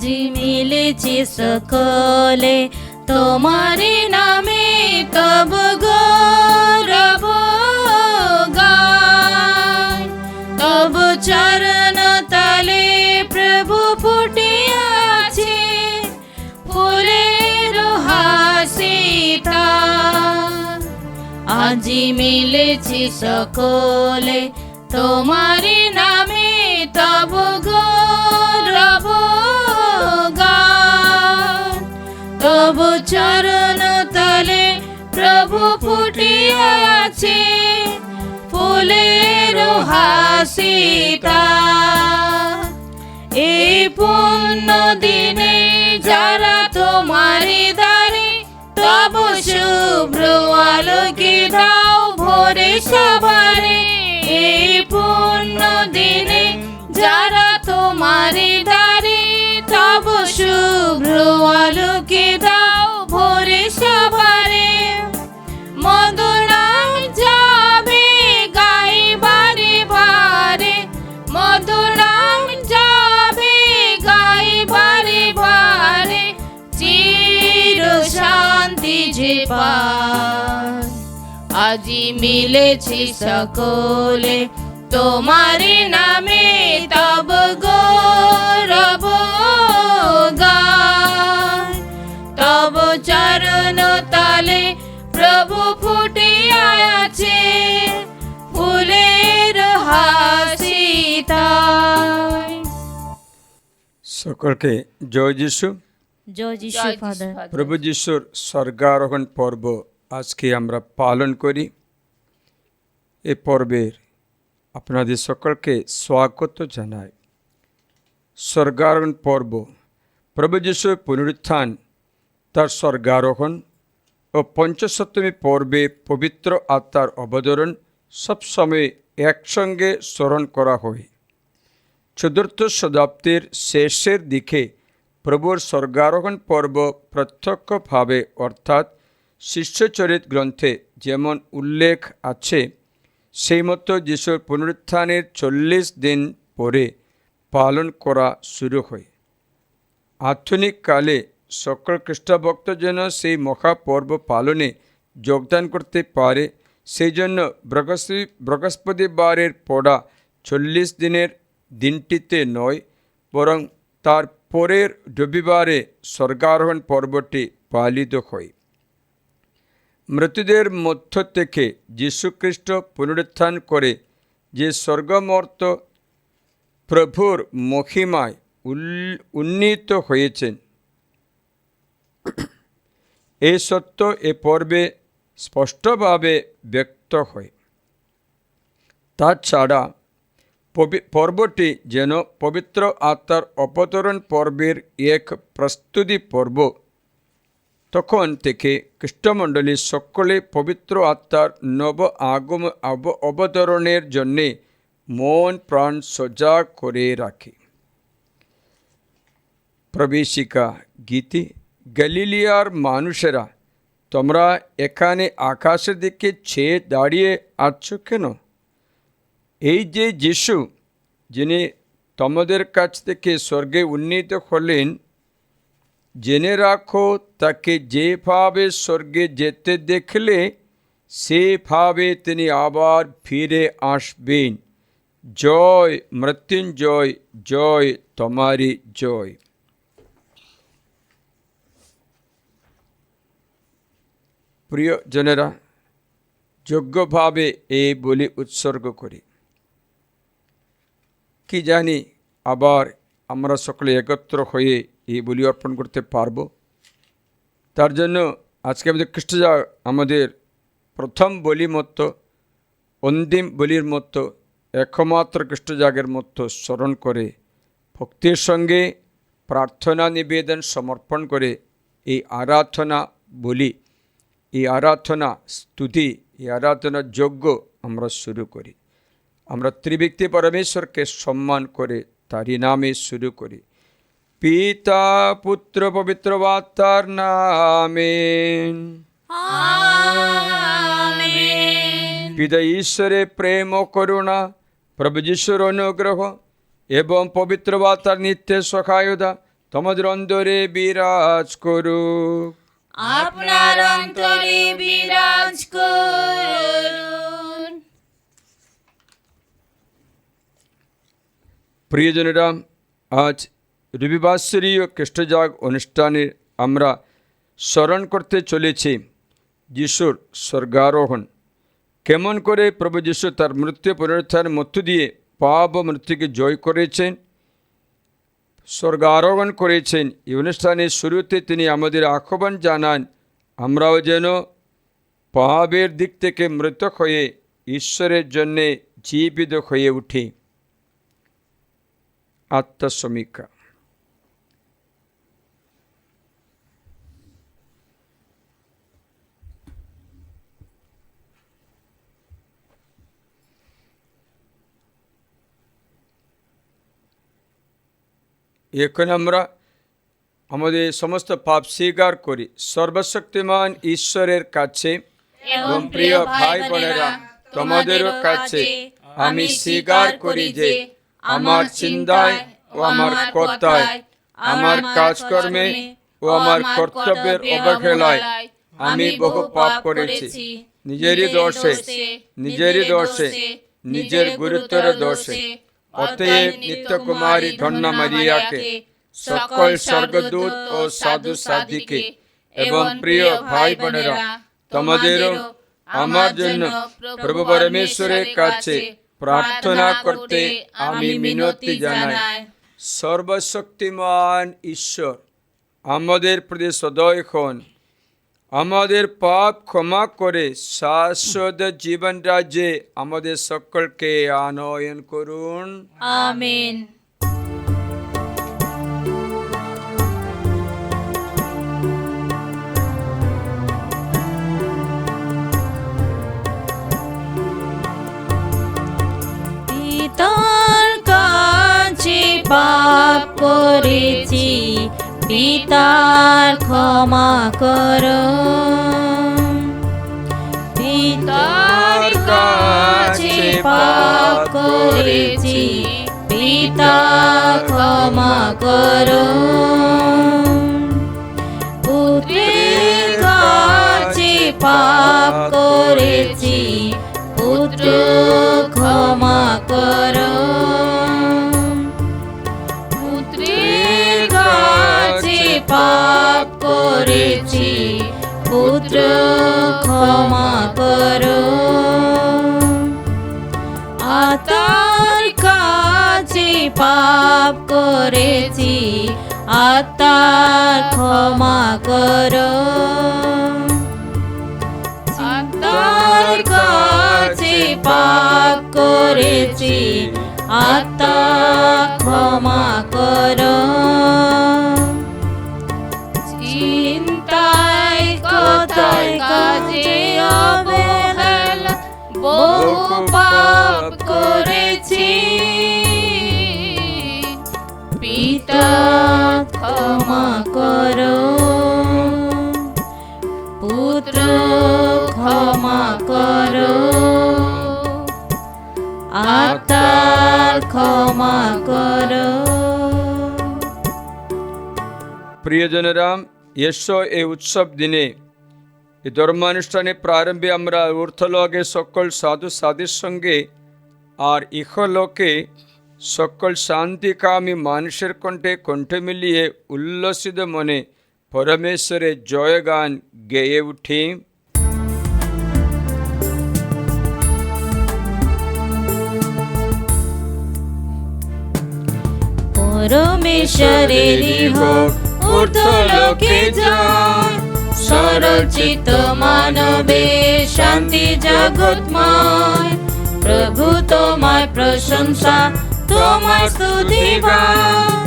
আজি মিলেছি সকলে তোমারি নামে, তব গৌরব গায়। তব চরণ তলে প্রভু ফুটিয়াছে ফুলের হাসিতা। আজি মিলেছি সকলে তোমারি নামে, তব গৌরব গান। তব চরণ তলে প্রভু ফুটিয়াছে ফুলের হাসিতা। এই পুণ্য দিনে যারা তোমারি দ্বারে, তব শুভ্র আলোকে দাও ভোরে সবারে। এই পুণ্য দিনে যারা তোমারি দ্বারে, তব শুভ্র আলোকে দাও ভোরে সবারে। মধুর নাম যাবে গাই বারে বারে, মধুর নাম যাবে গাই বারে বারে। চির শান্তি যে পায়, আজি মিলেছি সকলে তোমারি নামে, তব গৌরব গায়। তব চরণ তলে প্রভু ফুটিয়াছে ফুলের হাসিতায়। সকলকে জয় যিশু। জয় যিশু ফাদার। প্রভু যিশুর স্বর্গারোহণ পর্ব আজকে আমরা পালন করি। এই পর্বের আপনাদের সকলকে স্বাগত জানাই। স্বর্গারোহণ পর্ব, প্রভু যিশুর পুনরুত্থান, তার স্বর্গারোহণ ও পঞ্চসপ্তমী পর্বে পবিত্র আত্মার অবতরণ সবসময় একসঙ্গে স্মরণ করা হয়। চতুর্থ শতাব্দীর শেষের দিকে প্রভুর স্বর্গারোহণ পর্ব প্রত্যক্ষভাবে অর্থাৎ শিষ্যচরিত গ্রন্থে যেমন উল্লেখ আছে, সেই মতো যিশুর পুনরুত্থানের 40 দিন পরে পালন করা শুরু হয়। আধুনিক কালে সকল খ্রিস্টভক্ত যেন সেই মহাপর্ব পালনে যোগদান করতে পারে, সেই জন্য বৃহস্পতিবারের পড়া 40 দিনের দিনটিতে নয়, বরং তার পরের রবিবারে স্বর্গারোহণ পর্বটি পালিত হয়। মৃতদের মধ্য থেকে যীশুখ্রিস্ট পুনরুত্থান করে যে স্বর্গমর্ত প্রভুর মহিমায় উন্নীত হয়েছেন, এই সত্য এ পর্বে স্পষ্টভাবে ব্যক্ত হয়। তাছাড়া পর্বটি যেন পবিত্র আত্মার অবতরণ পর্বের এক প্রস্তুতি পর্ব। তখন থেকে খ্রিস্টমণ্ডলী সকলে পবিত্র আত্মার নব অবতরণের জন্যে মন প্রাণ সজাগ করে রাখে। প্রবেশিকা গীতি, গলিলিয়ার মানুষেরা, তোমরা এখানে আকাশের দিকে চেয়ে দাঁড়িয়ে আছো কেন? এই যে যিশু, যিনি তোমাদের কাছ থেকে স্বর্গে উন্নীত হলেন, জেনে রাখো তাকে যেভাবে স্বর্গে যেতে দেখলে সেভাবে তিনি আবার ফিরে আসবেন। জয় মৃত্যুঞ্জয়, জয় তোমারি জয়। প্রিয় জনেরা, যোগ্যভাবে এই বলি উৎসর্গ করি। কি জানি আবার আমরা সকলে একত্র হয়ে এই বলি অর্পণ করতে পারব। তার জন্য আজকে আমাদের খ্রিস্টজাগ আমাদের প্রথম বলি মতো, অন্তিম বলির মতো, একমাত্র খ্রিস্টজাগের মতো স্মরণ করে ভক্তির সঙ্গে প্রার্থনা নিবেদন সমর্পণ করে এই আরাধনা বলি, এই আরাধনা স্তুতি, এই আরাধনা যজ্ঞ আমরা শুরু করি। আমরা ত্রিব্যক্তি পরমেশ্বরকে সম্মান করে তারই নামে শুরু করি। পিতা পুত্র পবিত্র আত্মার নামে আমেন। পিতা ঈশ্বরের প্রেম ও করুণা, প্রভু যিশুর অনুগ্রহ এবং পবিত্র আত্মার নিত্য সহায়তা তোমাদের অন্তরে বিরাজ করুক। আপনার অন্তরে বিরাজ করুন। প্রিয়জনেরা, আজ রবিবাসরীয় খ্রিস্টজাগ অনুষ্ঠানে আমরা স্মরণ করতে চলেছি যিশুর স্বর্গারোহণ। কেমন করে প্রভু যিশু তার মৃত্যু পুনরুত্থানের মধ্য দিয়ে পাপ ও মৃত্যুকে জয় করেছেন, স্বর্গারোহণ করেছেন। এই অনুষ্ঠানের শুরুতে তিনি আমাদের আহ্বান জানান, আমরাও যেন পাপের দিক থেকে মৃত হয়ে ঈশ্বরের জন্যে জীবিত হয়ে উঠি। আত্মসমীক্ষা। এখন আমরা আমাদের সমস্ত পাপ স্বীকার করি সর্বশক্তিমান ঈশ্বরের কাছে এবং প্রিয় ভাই বোনেরা, তোমাদেরও কাছে আমি স্বীকার করি যে আমার চিন্তায় ও আমার কথায়, আমার কাজকর্মে ও আমার কর্তব্যের অবহেলায় আমি বহু পাপ করেছি। নিজেরই দোষে, নিজের গুরুতর দোষে। অতএব নিত্যকুমারী ধন্য মারিয়াকে, সকল স্বর্গদূত ও সাধু সাধিকে এবং প্রিয় ভাই বোনেরা, তোমাদেরও আমার জন্য প্রভু পরমেশ্বরের কাছে প্রার্থনা করতে আমি মিনতি জানাই। সর্বশক্তিমান ঈশ্বর আমাদের প্রতি সদয় হন, আমাদের পাপ ক্ষমা করে শাশ্বত জীবন রাজ্যে আমাদের সকলকে আনয়ন করুন। আমেন। পিতার কাছে পাপ করেছি, পিতার ক্ষমা করো। পিতার কাছে পাপ করেছি, পিতা ক্ষমা করো। পুত্রের কাছে পাপ করেছি, পুত্র ক্ষমা করো। পুত্রের কাছে পাপ করেছি, পুত্র ক্ষমা করো। আত্মার কাছে পাপ করেছি, আত্মার ক্ষমা করো। আত্মার কাছে পাপ করেছি, আত্মা ক্ষমা করো। চিন্তায় কথায় কাজে অবহেলা বহু পাপ করেছি, পিতা ক্ষমা করো। পুত্র ক্ষমা করো, আত্মার ক্ষমা করো। প্রিয়জনেরা, এসো এই উৎসব দিনে এই ধর্মানুষ্ঠানে প্রারম্ভে আমরা ঊর্ধ্বলোকে সকল সাধু সাধির সঙ্গে আর ইহলোকে সকল শান্তিকামী মানুষের কণ্ঠে মিলিয়ে উল্লসিত মনে পরমেশ্বরের জয়গান গেয়ে উঠি। পরমেশ্বরেরই হোক ঊর্ধ্বলোকে জয়, সরল চিত্ত মানবে শান্তি জগৎময়। প্রভু তোমার প্রশংসা, তোমার স্তুতি গান,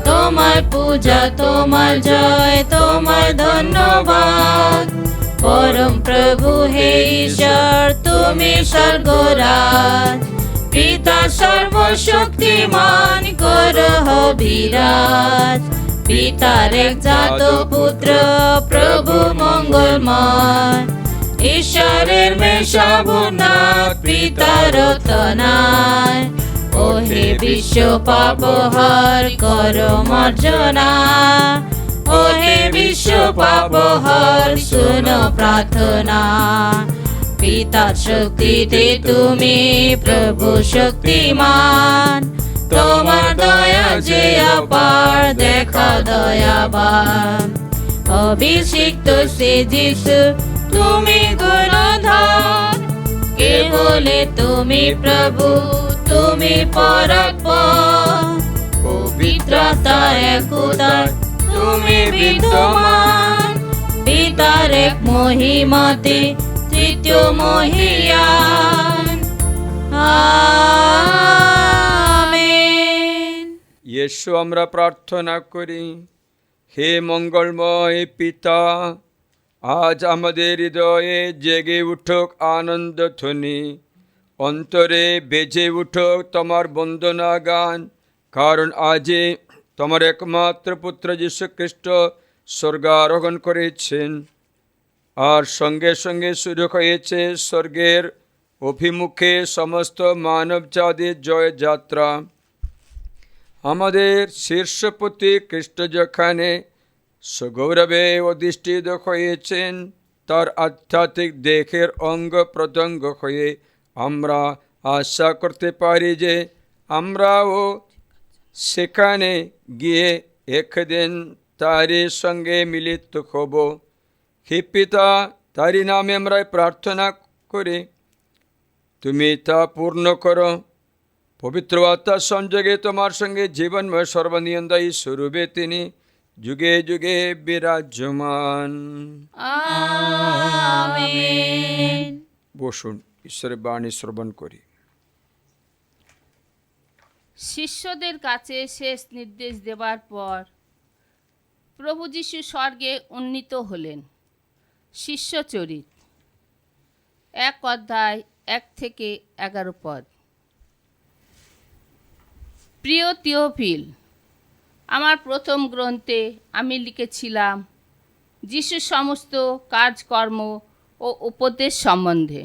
তোমার পূজা, তোমার জয়, তোমার ধন্যবাদ। পরম প্রভু হে ঈশ্বর, তুমি স্বর্গরাজ। পিতা সর্বশক্তিমান করহ বিরাজ। পিতার একজাত পুত্র প্রভু মঙ্গলময়। ঈশ্বরের মেষাবুনাথ পিতার তনায়। ও হে বিশ্ব পাপহর কর মার্জনা, ও হে বিশ্ব পাপহর শুনো প্রার্থনা। পিতার শক্তিতে তুমি প্রভু শক্তিমান, তোমার দয়া যে অপার দেখা দয়াবান। অভিষিক্ত সে যিশু তুমি গুণধর, কে বলে তুমি প্রভু তুমি পরাৎপর। পবিত্রতা একতার তুমি বিদ্যমান, পিতার এক মহিমাতে তৃতীয় মহিয়ান। আমেন। ইয়েশু আমরা প্রার্থনা করি। হে মঙ্গলময় পিতা, আজ আমাদের হৃদয়ে জেগে উঠুক আনন্দ ধ্বনি, অন্তরে বেজে উঠুক তোমার বন্দনা গান। কারণ আজে তোমার একমাত্র পুত্র যীশু খ্রিস্ট স্বর্গারোহণ করেছেন, আর সঙ্গে সঙ্গে শুরু হয়েছে স্বর্গের অভিমুখে সমস্ত মানব জাতির জয়যাত্রা। আমাদের শীর্ষপতি খ্রিস্ট যেখানে সগৌরবে অধিষ্ঠিত হয়েছেন, তার আধ্যাত্মিক দেহের অঙ্গ প্রত্যঙ্গ হয়ে আমরা আশা করতে পারি যে আমরাও সেখানে গিয়ে একদিন তারই সঙ্গে মিলিত হব। হে পিতা, তারই নামে আমরা প্রার্থনা করি, তুমি তা পূর্ণ করো। পবিত্র আত্মার সংযোগে তোমার সঙ্গে জীবনময় সর্বনিয়ন্দায়ী স্বরূপে তিনি যুগে যুগে বিরাজমান। আমেন। বসুন, ঈশ্বরের বাণী শ্রবণ করি। শিষ্যদের কাছে শেষ নির্দেশ দেবার পর প্রভু যীশু স্বর্গে উন্নীত হলেন। শিষ্যচরিত 1 অধ্যায় 1 থেকে 11 পদ। প্রিয় থিওফিল, আমার প্রথম গ্রন্থে আমি লিখেছিলাম যীশুর সমস্ত কাজকর্ম ও উপদেশ সম্বন্ধে,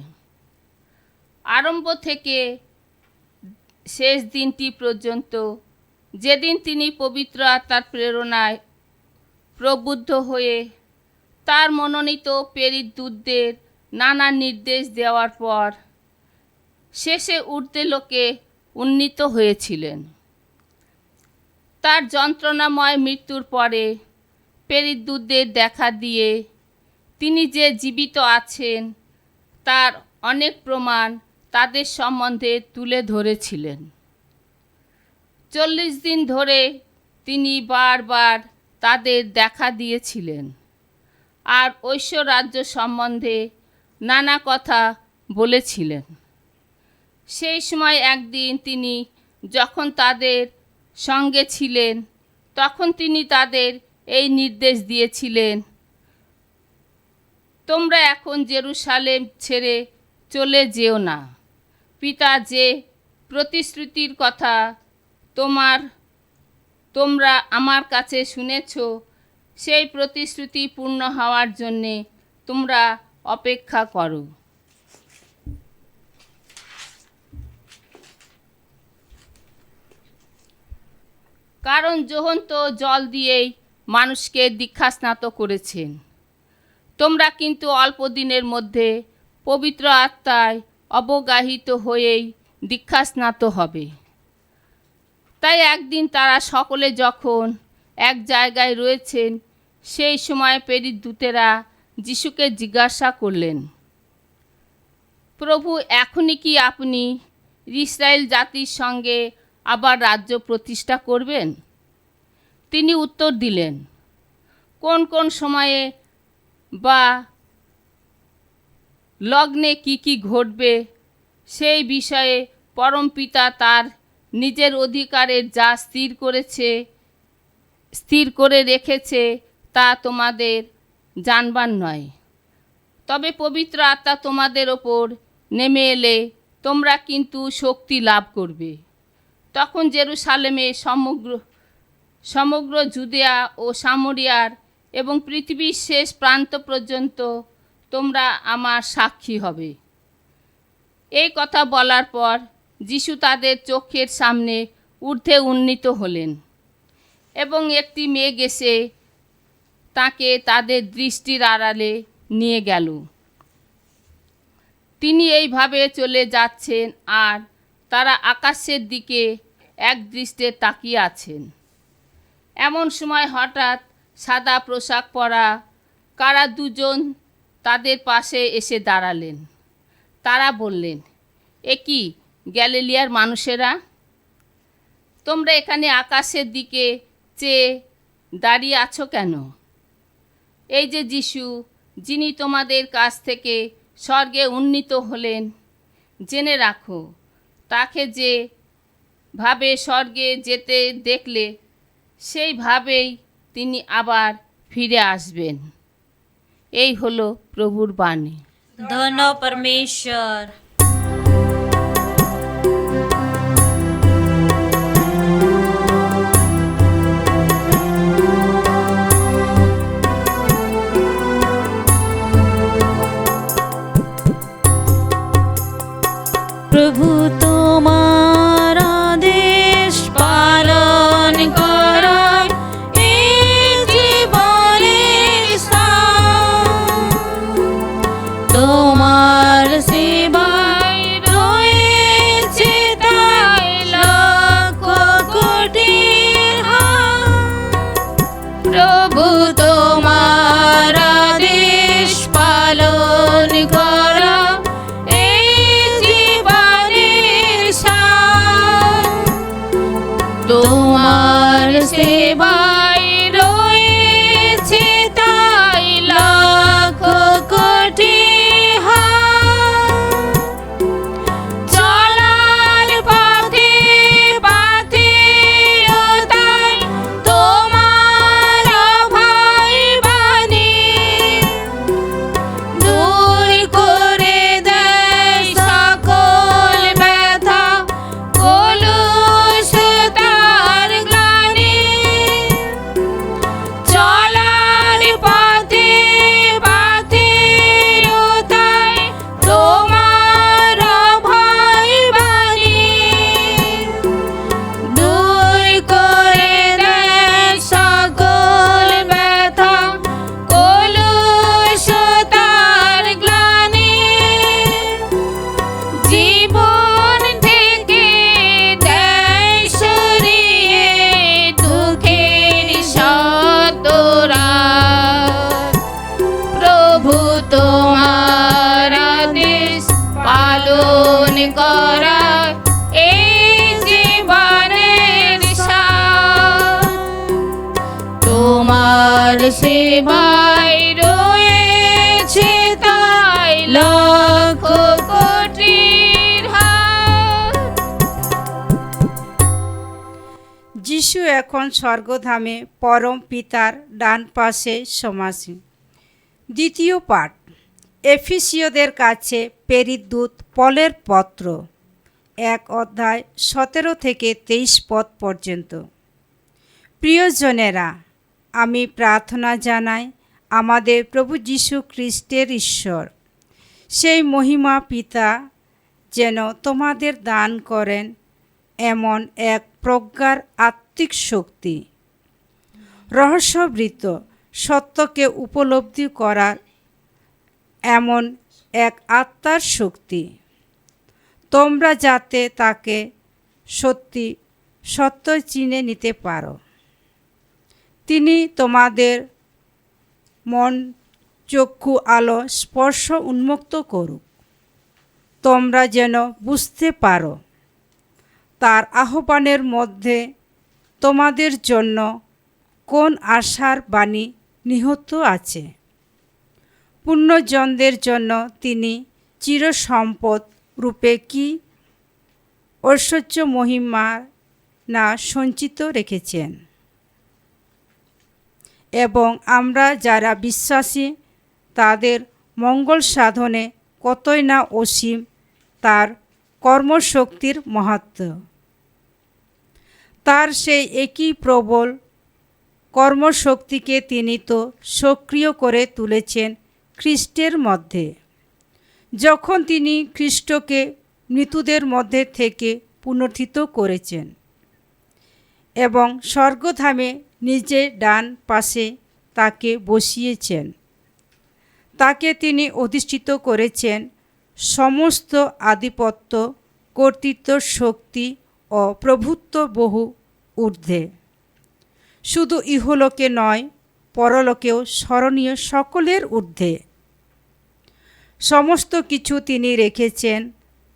আরম্ভ থেকে শেষ দিনটি পর্যন্ত, যেদিন তিনি পবিত্র আত্মার প্রেরণায় প্রবুদ্ধ হয়ে তার মনোনীত প্রেরিত দূতদের নানা নির্দেশ দেওয়ার পর শেষে ঊর্ধ্বে লোকে উন্নীত হয়েছিলেন। তার যন্ত্রণাময় মৃত্যুর পরে প্রেরিত দূতদের দেখা দিয়ে তিনি যে জীবিত আছেন তার অনেক প্রমাণ তাদের সম্বন্ধে তুলে ধরেছিলেন। 40 দিন ধরে তিনি বারবার তাদের দেখা দিয়েছিলেন আর ঐশ্বর রাজ্য সম্বন্ধে নানা কথা বলেছিলেন। সেই সময় একদিন তিনি যখন তাদের সঙ্গে ছিলেন, তখন তিনি তাদের এই নির্দেশ দিয়েছিলেন, তোমরা এখন জেরুসালেম ছেড়ে চলে যেও না। পিতা যে প্রতিশ্রুতির কথা তোমরা আমার কাছে শুনেছ, সেই প্রতিশ্রুতি পূর্ণ হওয়ার জন্যে তোমরা অপেক্ষা করো। কারণ যোহন তো জল দিয়েই মানুষকে দীক্ষাস্নাত করেছেন, তোমরা কিন্তু অল্প দিনের মধ্যে পবিত্র আত্মায় অবগাহিত হয়েই দীক্ষাস্নাত হবে। তাই একদিন তারা সকলে যখন এক জায়গায় রয়েছেন, সেই সময় প্রেরিত দূতেরা যিশুকে জিজ্ঞাসা করলেন, প্রভু, এখনই কি আপনি ইসরায়েল জাতির সঙ্গে আবার রাজ্য প্রতিষ্ঠা করবেন? তিনি উত্তর দিলেন, কোন কোন সময়ে বা লগ্নে কি ঘটবে সেই বিষয়ে পরমপিতা তার নিজের অধিকারের যা স্থির করে রেখেছে তা তোমাদের জানবার নয়। তবে পবিত্র আত্মা তোমাদের ওপর নেমে এলে তোমরা কিন্তু শক্তি লাভ করবে। তখন জেরুসালেমে সমগ্র জুদেয়া ও সামরিয়ার এবং পৃথিবীর শেষ প্রান্ত পর্যন্ত তোমরা আমার সাক্ষী হবে। এই কথা বলার পর যিশু তাদের চোখের সামনে ঊর্ধ্বে উন্নীত হলেন এবং একটি মেঘ এসে তাকে তাদের দৃষ্টির আড়ালে নিয়ে গেল। তিনি এইভাবে চলে যাচ্ছেন আর তারা আকাশের দিকে একদৃষ্টে তাকিয়ে আছেন। এমন সময় হঠাৎ সাদা পোশাক পরা কারা দুজন তাদের পাশে এসে দাঁড়ালেন। তারা বললেন, এ কি গ্যালিলিয়ার মানুষেরা, তোমরা এখানে আকাশের দিকে চেয়ে দাঁড়িয়ে আছো কেন? এই যে যিশু, যিনি তোমাদের কাছ থেকে স্বর্গে উন্নীত হলেন, জেনে রাখো তাকে যে ভাবে স্বর্গে যেতে দেখলে সেইভাবেই তিনি আবার ফিরে আসবেন। এই হলো প্রভুর বাণী। ধন্য परमेश्वर। প্রভু তোমার আদেশ পালন করা এই জীবনের স্থান, তোমার সেবায় রয়েছে তাই লক্ষ কোটির হাত। প্রভু তোমার আদেশ পালন করা এই জীবনের স্থান, তোমার সেবায় রয়েছে তাই লক্ষ কোটি হাত। চলার পথে পথে ও তাই তোমার অভয় বাণী, দূর করে দেয় সকল ব্যথা কলুষ তার গ্লানি। চলার পথে পথে ও তাই তোমার অভয় বাণী, দূর করে দেয় সকল ব্যথা কলুষ তার গ্লানি। জীবন থেকে দেয় সরিয়ে দুঃখের শতরাত। প্রভু তোমার আদেশ পালন করা এই জীবনের স্বাদ, তোমার সেবায় রয়েছে তাই লক্ষ কোটির হাত। যিশু এখন স্বর্গধামে পরম পিতার ডান পাশে সমাসীন। দ্বিতীয় পাঠ, এফিসীয়দের কাছে প্রেরিত দূত পলের পত্র, 1 অধ্যায় 17 থেকে 23 পদ পর্যন্ত। প্রিয়জনেরা, আমি প্রার্থনা জানাই আমাদের প্রভু যীশু খ্রিস্টের ঈশ্বর, সেই মহিমা পিতা যেন তোমাদের দান করেন এমন এক প্রজ্ঞার আত্মিক শক্তি, রহস্যবৃত্ত সত্যকে উপলব্ধি করার এমন এক আত্মার শক্তি, তোমরা যাতে তাকে সত্য চিনে নিতে পারো। তিনি তোমাদের মন চক্ষু আলো স্পর্শ উন্মুক্ত করুক, তোমরা যেন বুঝতে পারো তার আহ্বানের মধ্যে তোমাদের জন্য কোন আশার বাণী নিহিত আছে। পুণ্যজনদের জন্য তিনি চিরসম্পদ রূপে কি ঐশ্বর্য মহিমা না সঞ্চিত রেখেছেন, এবং আমরা যারা বিশ্বাসী তাদের মঙ্গল সাধনে কতই না অসীম তার কর্মশক্তির মাহাত্ম্য। তার সেই একই প্রবল কর্মশক্তিকে তিনি তো সক্রিয় করে তুলেছেন খ্রিস্টের মধ্যে, যখন তিনি খ্রিস্টকে মৃতদের মধ্যে থেকে পুনরুত্থিত করেছেন এবং স্বর্গধামে নিজের ডান পাশে তাকে বসিয়েছেন। তাকে তিনি অধিষ্ঠিত করেছেন সমস্ত আধিপত্য, কর্তৃত্ব, শক্তি ও প্রভুত্ব বহু ঊর্ধ্বে, শুধু ইহলোকে নয়, পরলোকেও স্মরণীয় সকলের ঊর্ধ্বে। সমস্ত কিছু তিনি রেখেছেন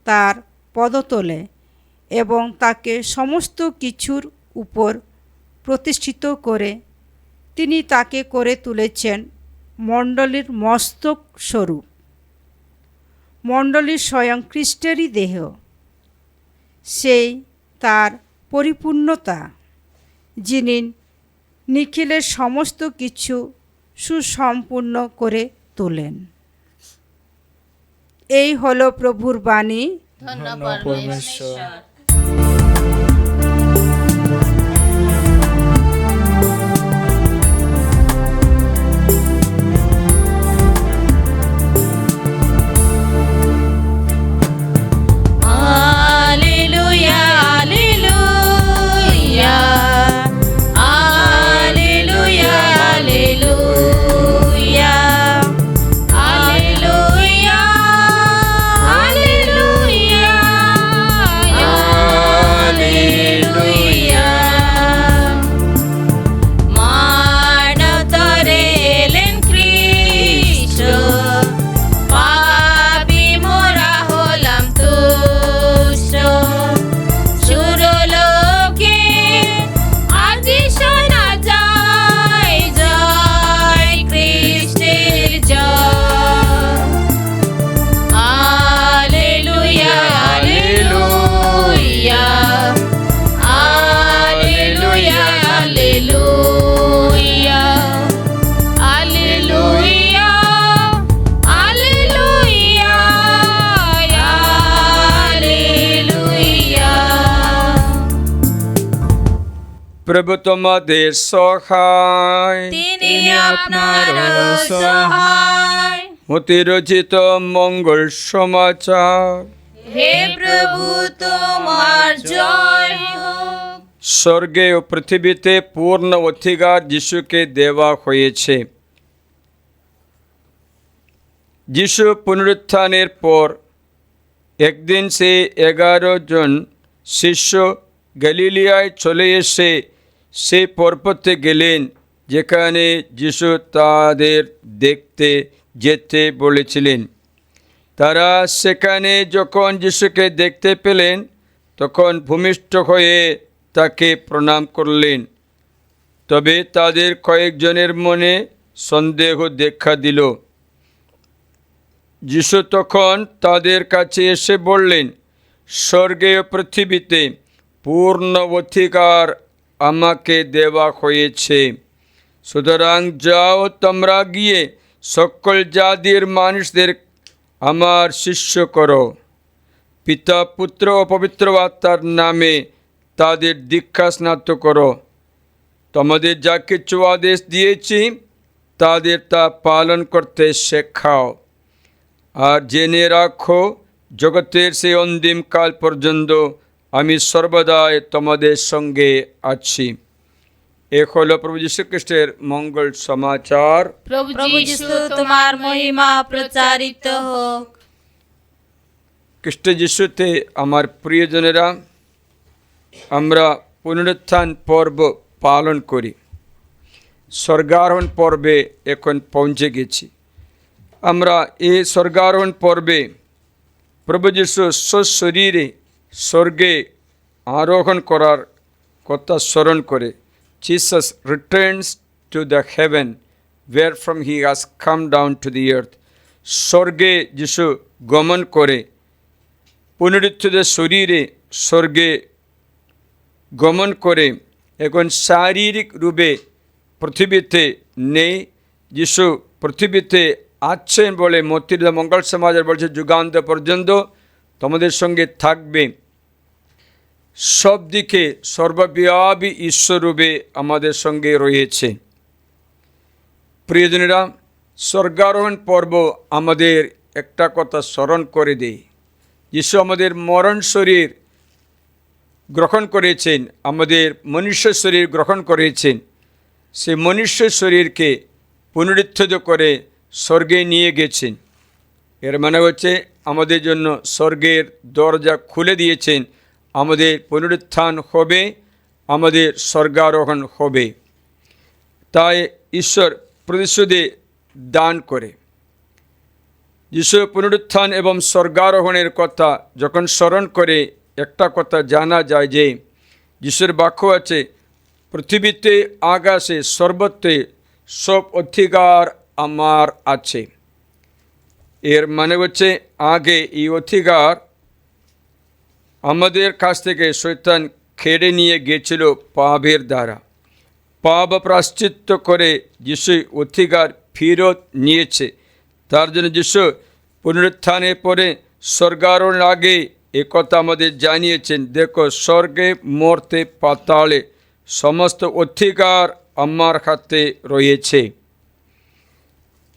তার পদতলে এবং তাকে সমস্ত কিছুর উপর প্রতিষ্ঠিত করে তিনি তাকে করে তুলেছেন মণ্ডলীর মস্তক স্বরূপ। মণ্ডলী স্বয়ং খ্রিস্টেরই দেহ, সেই তার পরিপূর্ণতা, যিনি নিখিলের সমস্ত কিছু সুসম্পূর্ণ করে তোলেন। এই হলো প্রভুর বাণী। ধন্য পরমেশ্বর। পরমেশ্বর। Alleluia, alleluia. Alleluia, alleluia. Alleluia, alleluia. Alleluia. মানবতরে এলেন খ্রিস্ট, পাপী মোরা হলাম তুষ্ট। সুরলোকে আজি শোনা যায়, জয় খ্রিস্টের জয়। Alleluia, alleluia. Alleluia, alleluia. Alleluia, alleluia. Alleluia. প্রভু তোমাদের সহায়। তিনি আপনার সহায়। অতি রচিত মঙ্গল সমাচার হে প্রভু, তোমার জয় হোক। স্বর্গে ও পৃথিবীতে পূর্ণ অধিকার যিশুকে দেওয়া হয়েছে। যিশু পুনরুত্থানের পর একদিন সে 11 জন শিষ্য গলিলিয়ায় চলে এসে সেই পর্বতে গেলেন যেখানে যিশু তাদের দেখতে যেতে বলেছিলেন। তারা সেখানে যখন যিশুকে দেখতে পেলেন তখন ভূমিষ্ঠ হয়ে তাকে প্রণাম করলেন। তবে তাদের কয়েকজনের মনে সন্দেহ দেখা দিল। যিশু তখন তাদের কাছে এসে বললেন, স্বর্গে ও পৃথিবীতে পূর্ণ অধিকার আমাকে দেওয়া হয়েছে। সুতরাং যাও, তোমরা গিয়ে সকল জাতির মানুষদের আমার শিষ্য করো। পিতা, পুত্র ও পবিত্র আত্মার নামে তাদের দীক্ষা স্নাত করো। তোমাদের যা কিছু আদেশ দিয়েছি তাদের তা পালন করতে শেখাও। আর জেনে রাখো, জগতের সেই অন্তিম কাল পর্যন্ত আমি সর্বদাই তোমাদের সঙ্গে আছি। এ হলো প্রভু যীশু খ্রিস্টের মঙ্গল সমাচার। প্রভু যিশু, তোমার মহিমা প্রচারিত হোক। খ্রিস্ট যিশুতে আমার প্রিয়জনেরা, আমরা পুনরুত্থান পর্ব পালন করি। স্বর্গারোহণ পর্বে এখন পৌঁছে গেছি। আমরা এই স্বর্গারোহণ পর্বে প্রভু যীশু সশরীরে স্বর্গে আরোহণ করার কথা স্মরণ করে। Jesus returns to the heaven where from he has come down to the earth. স্বর্গে যিশু গমন করে পুনরুত্থিত শরীরে স্বর্গে গমন করে এখন শারীরিক রূপে পৃথিবীতে নেই। যিশু পৃথিবীতে আছেন বলে মত্তির মঙ্গল সমাজের বলছে, যুগান্ত পর্যন্ত তোমাদের সঙ্গে থাকবে। সব দিকে সর্বব্যাপী ঈশ্বররূপে আমাদের সঙ্গে রয়েছে। প্রিয়জনেরা, স্বর্গারোহণ পর্ব আমাদের একটা কথা স্মরণ করে দেয় যিশু আমাদের মরণ শরীর গ্রহণ করেছেন, আমাদের মনুষ্য শরীর গ্রহণ করেছেন, সে মনুষ্য শরীরকে পুনরুত্থিত করে স্বর্গে নিয়ে গেছেন। এর মানে হচ্ছে আমাদের জন্য স্বর্গের দরজা খুলে দিয়েছেন, আমাদের পুনরুত্থান হবে, আমাদের স্বর্গারোহণ হবে। তাই ঈশ্বর প্রতিশ্রুতি দান করে। যিশু পুনরুত্থান এবং স্বর্গারোহণের কথা যখন স্মরণ করে একটা কথা জানা যায় যে যিশুর বাক্য আছে, পৃথিবীতে আকাশে সর্বত্রে সব অধিকার আমার আছে। এর মানে হচ্ছে আগে এই অধিকার আমাদের কাছ থেকে শয়তান কেড়ে নিয়ে গিয়েছিল পাপের দ্বারা। পাপ প্রায়শ্চিত্ত করে যিশু অধিকার ফেরত নিয়েছে। তার জন্য যিশু পুনরুত্থানের পরে স্বর্গারোহণের আগে একথা আমাদের জানিয়েছেন, দেখো স্বর্গে মর্তে পাতালে সমস্ত অধিকার আমার হাতে রয়েছে।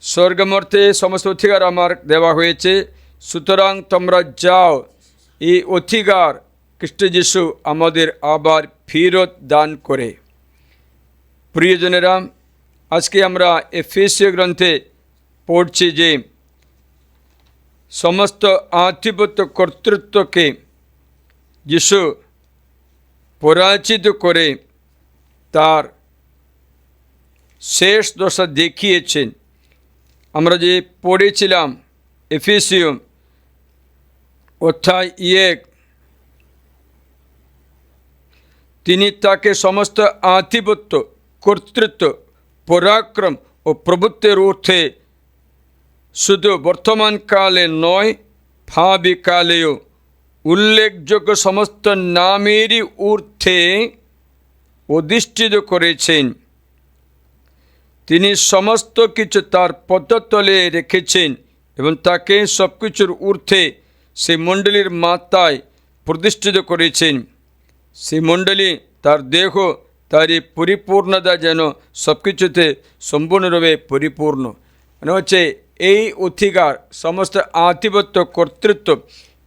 স্বর্গ মর্তে সমস্ত অধিকার আমার দেওয়া হয়েছে, সুতরাং তোমরা যাও। এই অধিকার খ্রিস্ট যিশু আমাদের আবার ফেরত দান করে। প্রিয়জনেরা, আজকে আমরা এফেসীয় গ্রন্থে পড়ছি যে সমস্ত আধিপত্য কর্তৃত্বকে যিশু পরাজিত করে তার শেষ দশা দেখিয়েছেন। আমরা যে পড়েছিলাম এফেসীয় অধ্যায় 1, তিনি তাকে সমস্ত আধিপত্য কর্তৃত্ব পরাক্রম ও প্রভুত্বের ঊর্ধ্বে শুধু বর্তমান কালে নয়, ভাবি কালেও উল্লেখযোগ্য সমস্ত নামেরই ঊর্ধ্বে অধিষ্ঠিত করেছেন। তিনি সমস্ত কিছু তার পদতলে রেখেছেন এবং তাকে সব কিছুর ঊর্ধ্বে সেই মণ্ডলীর মাথায় প্রতিষ্ঠিত করেছেন। সেই মণ্ডলী তার দেহ, তারই পরিপূর্ণতা যেন সব কিছুতে সম্পূর্ণরূপে পরিপূর্ণ। মানে হচ্ছে এই অধিকার, সমস্ত আধিপত্য কর্তৃত্ব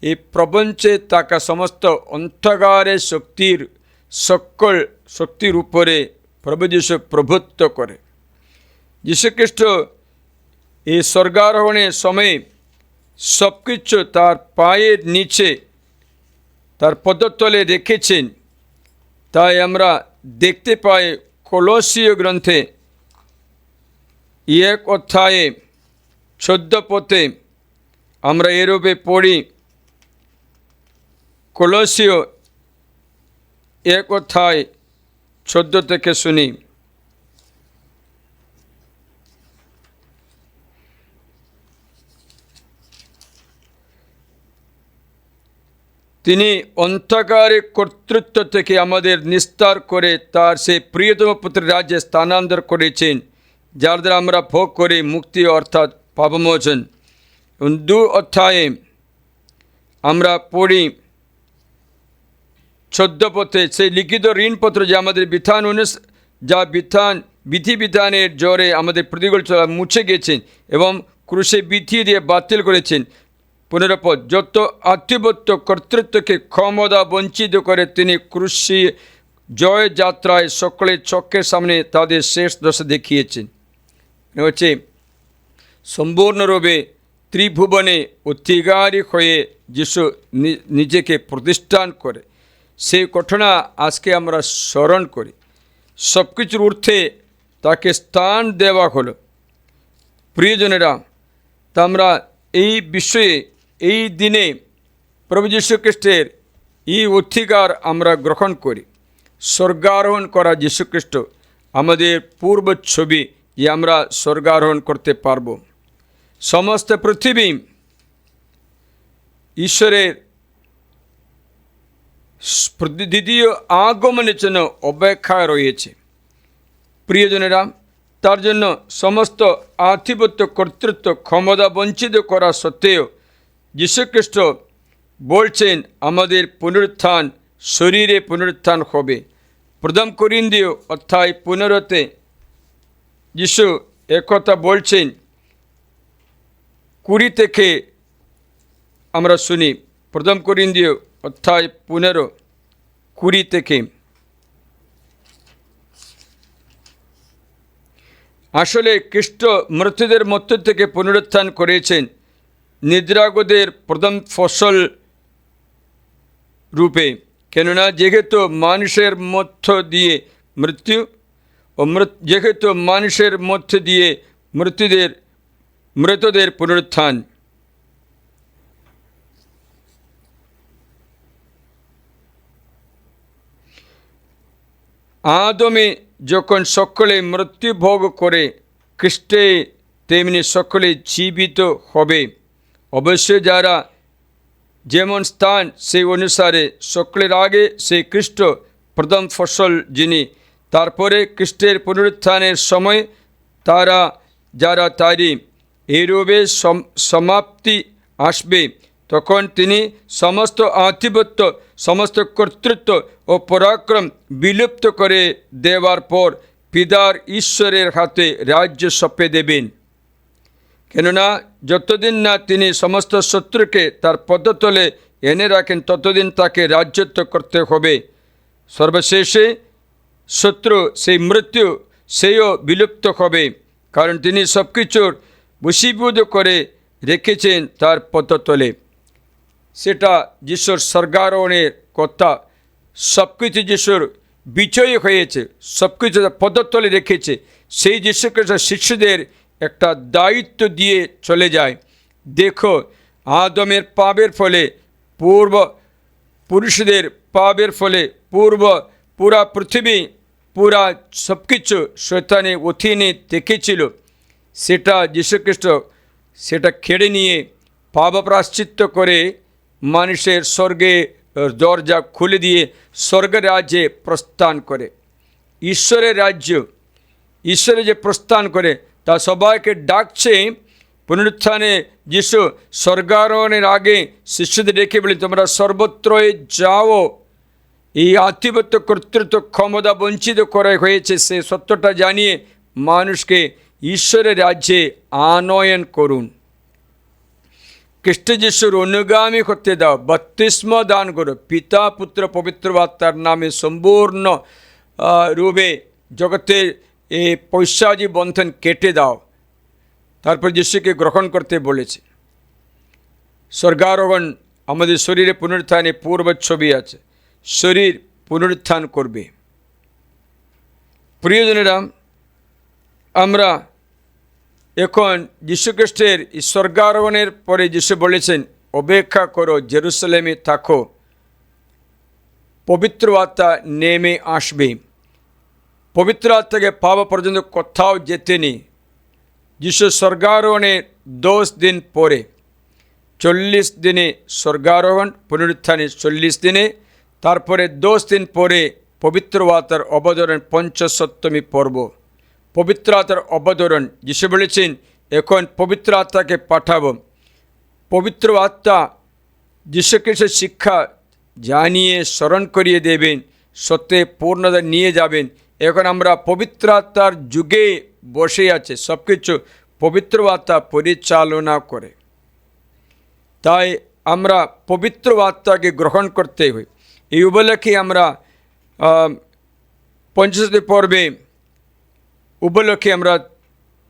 এই প্রপঞ্চে থাকা সমস্ত অন্ধকারের শক্তির সকল শক্তির উপরে প্রভু যীশু প্রভুত্ব করে। যীশুখ্রিস্ট এই স্বর্গারোহণের সময়ে সব কিছু তার পায়ের নিচে তার পদতলে রেখেছেন। তাই আমরা দেখতে পাই কলোসীয় গ্রন্থে 1 অধ্যায়ে 14 পদে আমরা এরূপে পড়ি। কলোসীয় 1 অধ্যায় 14 থেকে শুনি। তিনি অন্ধকারের কর্তৃত্ব থেকে আমাদের নিস্তার করে তার সেই প্রিয়তম পুত্রের রাজ্যে স্থানান্তর করেছেন, যার দ্বারা আমরা ভোগ করি মুক্তি অর্থাৎ পাপমোচন। 2 অধ্যায়ে আমরা পড়ি 14 পদে, সেই লিখিত ঋণপত্র যে আমাদের বিধিবিধানের জোরে আমাদের প্রতিকূল চলা মুছে গেছেন এবং ক্রুশে বিধিয়ে দিয়ে বাতিল করেছেন। 15 পদ, যত আধিপত্য কর্তৃত্বকে ক্ষমতা বঞ্চিত করে তিনি ক্রুশে জয় যাত্রায় সকলের চক্ষের সামনে তাদের শেষ দশা দেখিয়েছেন। হচ্ছে সম্পূর্ণরূপে ত্রিভুবনে অধিকারী হয়ে যিশু নিজেকে প্রতিষ্ঠান করে সেই ঘটনা আজকে আমরা স্মরণ করি। সব কিছুর ঊর্ধ্বে তাকে স্থান দেওয়া হলো। প্রিয়জনেরা, তা আমরা এই বিষয়ে এই দিনে প্রভু যীশু খ্রিস্টের এই অধিকার আমরা গ্রহণ করি। স্বর্গারোহণ করা যীশুখ্রিস্ট আমাদের পূর্ব ছবি, যে আমরা স্বর্গারোহণ করতে পারব। সমস্ত পৃথিবী ঈশ্বরের দ্বিতীয় আগমনের জন্য অপেক্ষায় রয়েছে। প্রিয়জনেরা, তার জন্য সমস্ত আধিপত্য কর্তৃত্ব ক্ষমতা বঞ্চিত করা সত্ত্বেও যীশুখ্রিস্ট বলছেন আমাদের পুনরুত্থান, শরীরে পুনরুত্থান হবে। 1 করিন্থীয় অধ্যায় 15 যিশু একথা বলছেন। 20 থেকে আমরা শুনি, প্রথম করিন্থীয় অধ্যায় 15:20 থেকে। আসলে খ্রিস্ট মৃতদের মধ্য থেকে পুনরুত্থান করেছেন নিদ্রাগতদের প্রথম ফসল রূপে, কেননা যেহেতু মানুষের মধ্য দিয়ে মৃত্যু ও যেহেতু মানুষের মধ্য দিয়ে মৃতদের পুনরুত্থান। আদমে যখন সকলে মৃত্যু ভোগ করে, খ্রিস্টে তেমনি সকলে জীবিত হবে। অবশ্যই যারা যেমন স্থান সেই অনুসারে সকলের আগে সেই খ্রিস্ট প্রথম ফসল যিনি, তারপরে খ্রিস্টের পুনরুত্থানের সময় যারা তারই এইরূপে সমাপ্তি আসবে, তখন তিনি সমস্ত আধিপত্য, সমস্ত কর্তৃত্ব ও পরাক্রম বিলুপ্ত করে দেওয়ার পর পিতার ঈশ্বরের হাতে রাজ্য সঁপে দেবেন। কেননা যতদিন না তিনি সমস্ত শত্রুকে তার পদতলে এনে রাখেন, ততদিন তাকে রাজত্ব করতে হবে। সর্বশেষে শত্রু সেই মৃত্যু সেও বিলুপ্ত হবে, কারণ তিনি সব কিছুর বশীভূত করে রেখেছেন তার পদতলে। সেটা যিশুর স্বর্গারোহণের কথা। সব কিছু যিশুর বিজয় হয়েছে, সব কিছু পদতলে রেখেছে। সেই যিশুকে শিষ্যদের একটা দায়িত্ব দিয়ে চলে যায়। দেখো, আদমের পাপের ফলে পুরুষদের পাপের ফলে পুরা পৃথিবী, পুরা সব কিছু শয়তানের অধীনে থেকেছিল। সেটা যীশুখ্রিস্ট সেটা কেড়ে নিয়ে পাপ প্রায়শ্চিত্ত করে মানুষের স্বর্গে দরজা খুলে দিয়ে স্বর্গের রাজ্যে প্রস্থান করে। ঈশ্বরের যে প্রস্থান করে তা সবাইকে ডাকছে। পুনরুত্থানে যিশু স্বর্গারোহণের আগে শিষ্যদের রেখে বলে, তোমরা সর্বত্রই যাও। এই আধিপত্য, কর্তৃত্ব, ক্ষমতা বঞ্চিত করা হয়েছে, সে সত্যটা জানিয়ে মানুষকে ঈশ্বরের রাজ্যে আনয়ন করুন। খ্রিস্ট যিশুর অনুগামী করতে দাও, বাপ্তিস্ম দান করো, পিতা পুত্র পবিত্র আত্মার নামে সম্পূর্ণ রূপে জগতের এই পৈশাচী বন্ধন কেটে দাও। তারপর যিশুকে গ্রহণ করতে বলেছে। স্বর্গারোহণ আমাদের শরীরে পুনরুত্থানে পূর্ব ছবি আছে। শরীর পুনরুত্থান করবে। প্রিয়জনেরা, আমরা এখন যীশুখ্রিস্টের স্বর্গারোহণের পরে যিশু বলেছেন, অপেক্ষা করো, জেরুসালেমে থাকো, পবিত্র আত্মা নেমে আসবে। পবিত্র আত্মাকে পাওয়া পর্যন্ত কোথাও যেতে নেই। যিশু স্বর্গারোহণের 10 দিন পরে, 40 দিনে স্বর্গারোহণ, পুনরুত্থানে 40 দিনে, তারপরে 10 দিন পরে পবিত্র আত্মার অবতরণ, পঞ্চসপ্তমী পর্ব। পবিত্র আত্মার অবতরণ, যিশু বলেছেন এখন পবিত্র আত্মাকে পাঠাবো। পবিত্র আত্মা যীশুখ্রিস্টের শিক্ষা জানিয়ে স্মরণ করিয়ে দেবেন, সত্যে পূর্ণতা নিয়ে যাবেন। এখন আমরা পবিত্র আত্মার যুগে বসে আছে, সব কিছু পবিত্র আত্মা পরিচালনা করে। তাই আমরা পবিত্র আত্মাকে গ্রহণ করতে হয়। এই উপলক্ষে আমরা পঞ্চশতী পর্বে উপলক্ষে আমরা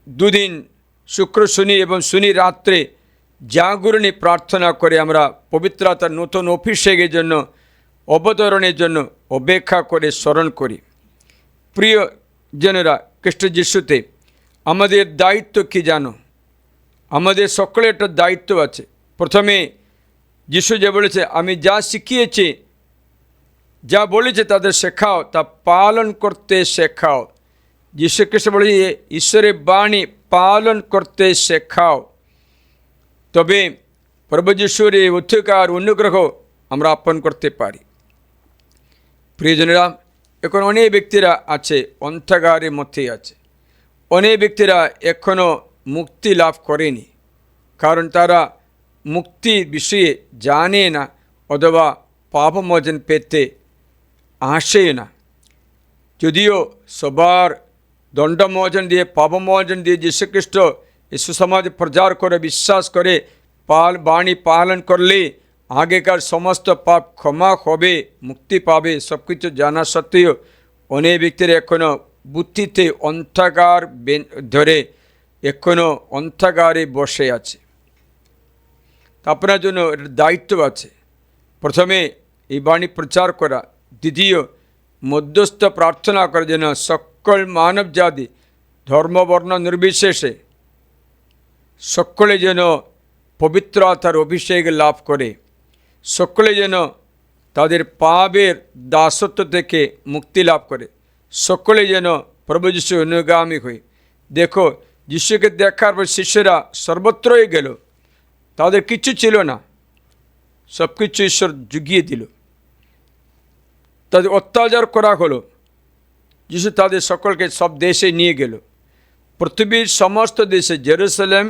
2 দিন শুক্র শনি এবং শনি রাত্রে জাগরণী প্রার্থনা করে আমরা পবিত্র আত্মার নতুন অভিষেকের জন্য, অবতরণের জন্য অপেক্ষা করে স্মরণ করি। প্রিয় জনেরা, খ্রিস্ট যিশুতে আমাদের দায়িত্ব কি জানো? আমাদের সকলের একটা দায়িত্ব আছে। প্রথমে যিশু যে বলেছে, আমি যা শিখিয়েছি, যা বলেছে তাদের শেখাও, তা পালন করতে শেখাও। যীশুখ্রিস্ট বলেছে, ঈশ্বরের বাণী পালন করতে শেখাও, তবে প্রভু যিশুর এই অধিকার, অনুগ্রহ আমরা আপন করতে পারি। প্রিয়জনেরা, এখন অনেক ব্যক্তিরা আছে অন্ধকারের মধ্যে আছে। অনেক ব্যক্তিরা এখনও মুক্তি লাভ করেনি, কারণ তারা মুক্তির বিষয়ে জানে না, অথবা পাপমোচন পেতে আসে না। যদিও সবার দণ্ডমোচন দিয়ে, পাপমোচন দিয়ে যীশুখ্রিস্ট এই সুসমাজে প্রচার করে, বিশ্বাস করে, বাণী পালন করলে আগেকার সমস্ত পাপ ক্ষমা হবে, মুক্তি পাবে, সব কিছু জানা সত্ত্বেও অনেক ব্যক্তির এখনও বুদ্ধিতে অন্ধকার ধরে এখনও অন্ধকারে বসে আছে। আপনার জন্য দায়িত্ব আছে, প্রথমে এই বাণী প্রচার করা, দ্বিতীয় মধ্যস্থ প্রার্থনা করার জন্য সকল মানব জাতি ধর্মবর্ণ নির্বিশেষে সকলে যেন পবিত্র আত্মার অভিষেক লাভ করে, সকলে যেন তাদের পাপের দাসত্ব থেকে মুক্তি লাভ করে, সকলে যেন প্রভু যীশু অনুগামী হয়। দেখো, যিশুকে দেখার পর শিষ্যরা সর্বত্রই গেল, তাদের কিছু ছিল না, সব কিছু ঈশ্বর জুগিয়ে দিল। তাদের অত্যাচার করা হলো, যিশু তাদের সকলকে সব দেশে নিয়ে গেল, পৃথিবীর সমস্ত দেশে, জেরুসালেম,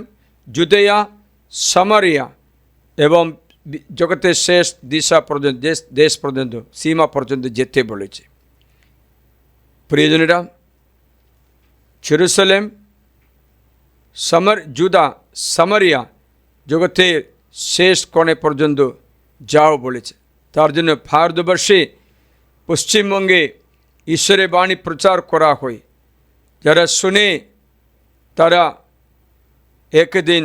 জুদেয়া, সামারিয়া এবং জগতের শেষ দিশা পর্যন্ত, দেশ পর্যন্ত, সীমা পর্যন্ত যেতে বলেছে। প্রিয়জনেরা, জেরুসালেম, জুদা, সামারিয়া, জগতের শেষ কোণে পর্যন্ত যাও বলেছে। তার জন্য ভারতবর্ষে পশ্চিমবঙ্গে ঈশ্বরের বাণী প্রচার করা হয়। যারা শুনে তারা একদিন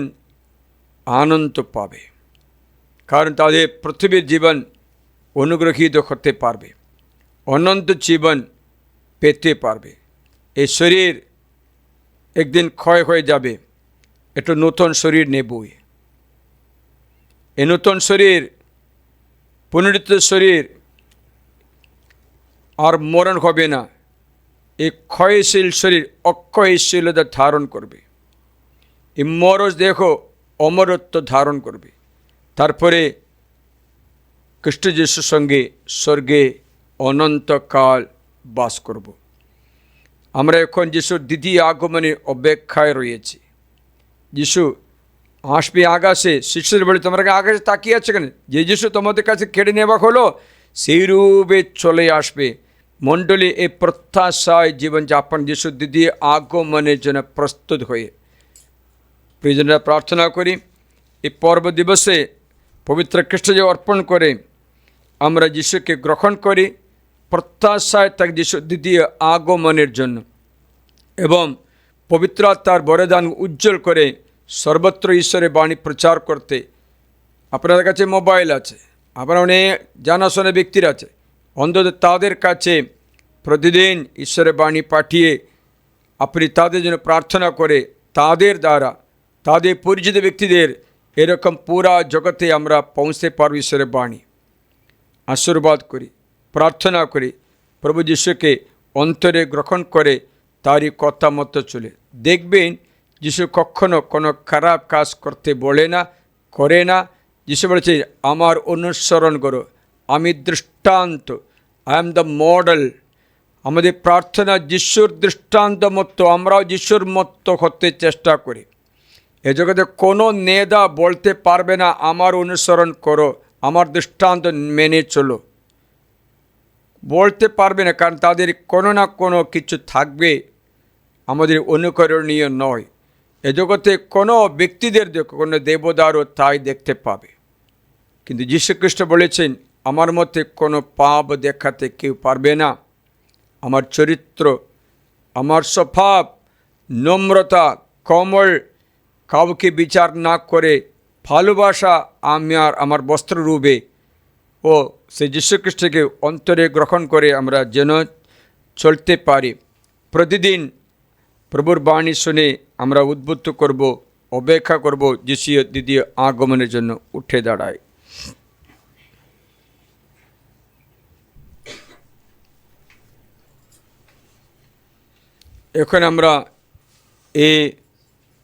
আনন্দ পাবে, কারণ তাদের পৃথিবীর জীবন অনুগ্রহীত হতে পারবে, অনন্ত জীবন পেতে পারবে। এই শরীর একদিন ক্ষয় হয়ে যাবে, একটা নতুন শরীর নেবই। এই নতুন শরীর, পুনরুত্থিত শরীর আর মরণ হবে না। এই ক্ষয়শীল শরীর অক্ষয়শীলতা ধারণ করবে, এই মরজ দেহ অমরত্ব ধারণ করবে। তারপরে খ্রিস্ট যিশুর সঙ্গে স্বর্গে অনন্তকাল বাস করব। আমরা এখন যিশুর দ্বিতীয় আগমনের অপেক্ষায় রয়েছি। যিশু আসবে আকাশে, শিষ্যদের বলে তোমরা আকাশে তাকিয়ে আছে কেন? যে যিশু তোমাদের কাছে কেড়ে নেওয়া হলো সেই রূপে চলে আসবে। মণ্ডলী এই প্রত্যাশায় জীবনযাপন যিশুর দ্বিতীয় আগমনের জন্য প্রস্তুত হয়ে প্রিয়জনরা প্রার্থনা করি, এই পর্ব দিবসে পবিত্র খ্রিস্টকে অর্পণ করে আমরা যিশুকে গ্রহণ করি, প্রত্যাশায় তাকে যিশুর দ্বিতীয় আগমনের জন্য, এবং পবিত্র আত্মার বরদান উজ্জ্বল করে সর্বত্র ঈশ্বরের বাণী প্রচার করতে। আপনাদের কাছে মোবাইল আছে, আপনার অনেক জানাশোনা ব্যক্তির আছে, অন্তত তাদের কাছে প্রতিদিন ঈশ্বরের বাণী পাঠিয়ে আপনি তাদের জন্য প্রার্থনা করে তাদের দ্বারা তাদের পরিচিত ব্যক্তিদের এরকম পুরা জগতে আমরা পৌঁছতে পারব। ঈশ্বরের বাণী আশীর্বাদ করি, প্রার্থনা করি প্রভু যিশুকে অন্তরে গ্রহণ করে তারই কথা মতো চলে। দেখবেন যিশু কখনো কোনো খারাপ কাজ করতে বলে না, করে না। যিশু বলেছে আমার অনুসরণ করো, আমি দৃষ্টান্ত, আই এম দ্য মডেল। আমাদের প্রার্থনা যিশুর দৃষ্টান্ত মতো আমরাও যিশুর মতো হতে চেষ্টা করি। এ জগতে কোনো নেতা বলতে পারবে না আমার অনুসরণ করো, আমার দৃষ্টান্ত মেনে চলো, বলতে পারবে না, কারণ তাদের কোনো না কোনো কিছু থাকবে আমাদের অনুকরণীয় নয়। এ জগতে কোনো ব্যক্তিদের কোনো দেবদারও তাই দেখতে পাবে, কিন্তু যীশুখ্রিস্ট বলেছেন আমার মধ্যে কোনো পাপ দেখাতে কেউ পারবে না। আমার চরিত্র, আমার স্বভাব, নম্রতা, কোমল, কাউকে বিচার না করে ভালোবাসা আমার বস্ত্ররূপে ও সেই যীশুখ্রিস্টকে অন্তরে গ্রহণ করে আমরা যেন চলতে পারি। প্রতিদিন প্রভুর বাণী শুনে আমরা উদ্বুদ্ধ করব, অপেক্ষা করব যিশুর দ্বিতীয় আগমনের জন্য। উঠে দাঁড়ায়। এখন আমরা এই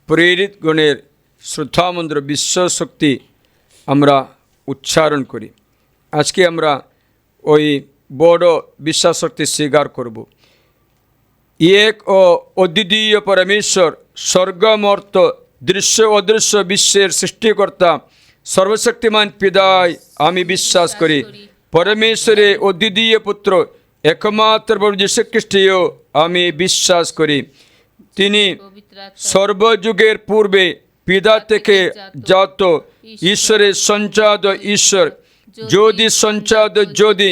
প্রেরিত গণের শ্রদ্ধামন্ত্র বিশ্বশক্তি আমরা উচ্চারণ করি। আজকে আমরা ওই বড় বিশ্বাসশক্তি স্বীকার করব। এক ও অদ্বিতীয় পরমেশ্বর, স্বর্গমর্ত, দৃশ্য অদৃশ্য বিশ্বের সৃষ্টিকর্তা সর্বশক্তিমান পিতায় আমি বিশ্বাস করি। পরমেশ্বরের অদ্বিতীয় পুত্র একমাত্র প্রভু যীশু খ্রিস্টেও আমি বিশ্বাস করি। তিনি সর্বযুগের পূর্বে পিতা থেকে জাত, ঈশ্বরের সঞ্জাত ঈশ্বর, যদি সঞ্চাদ যদি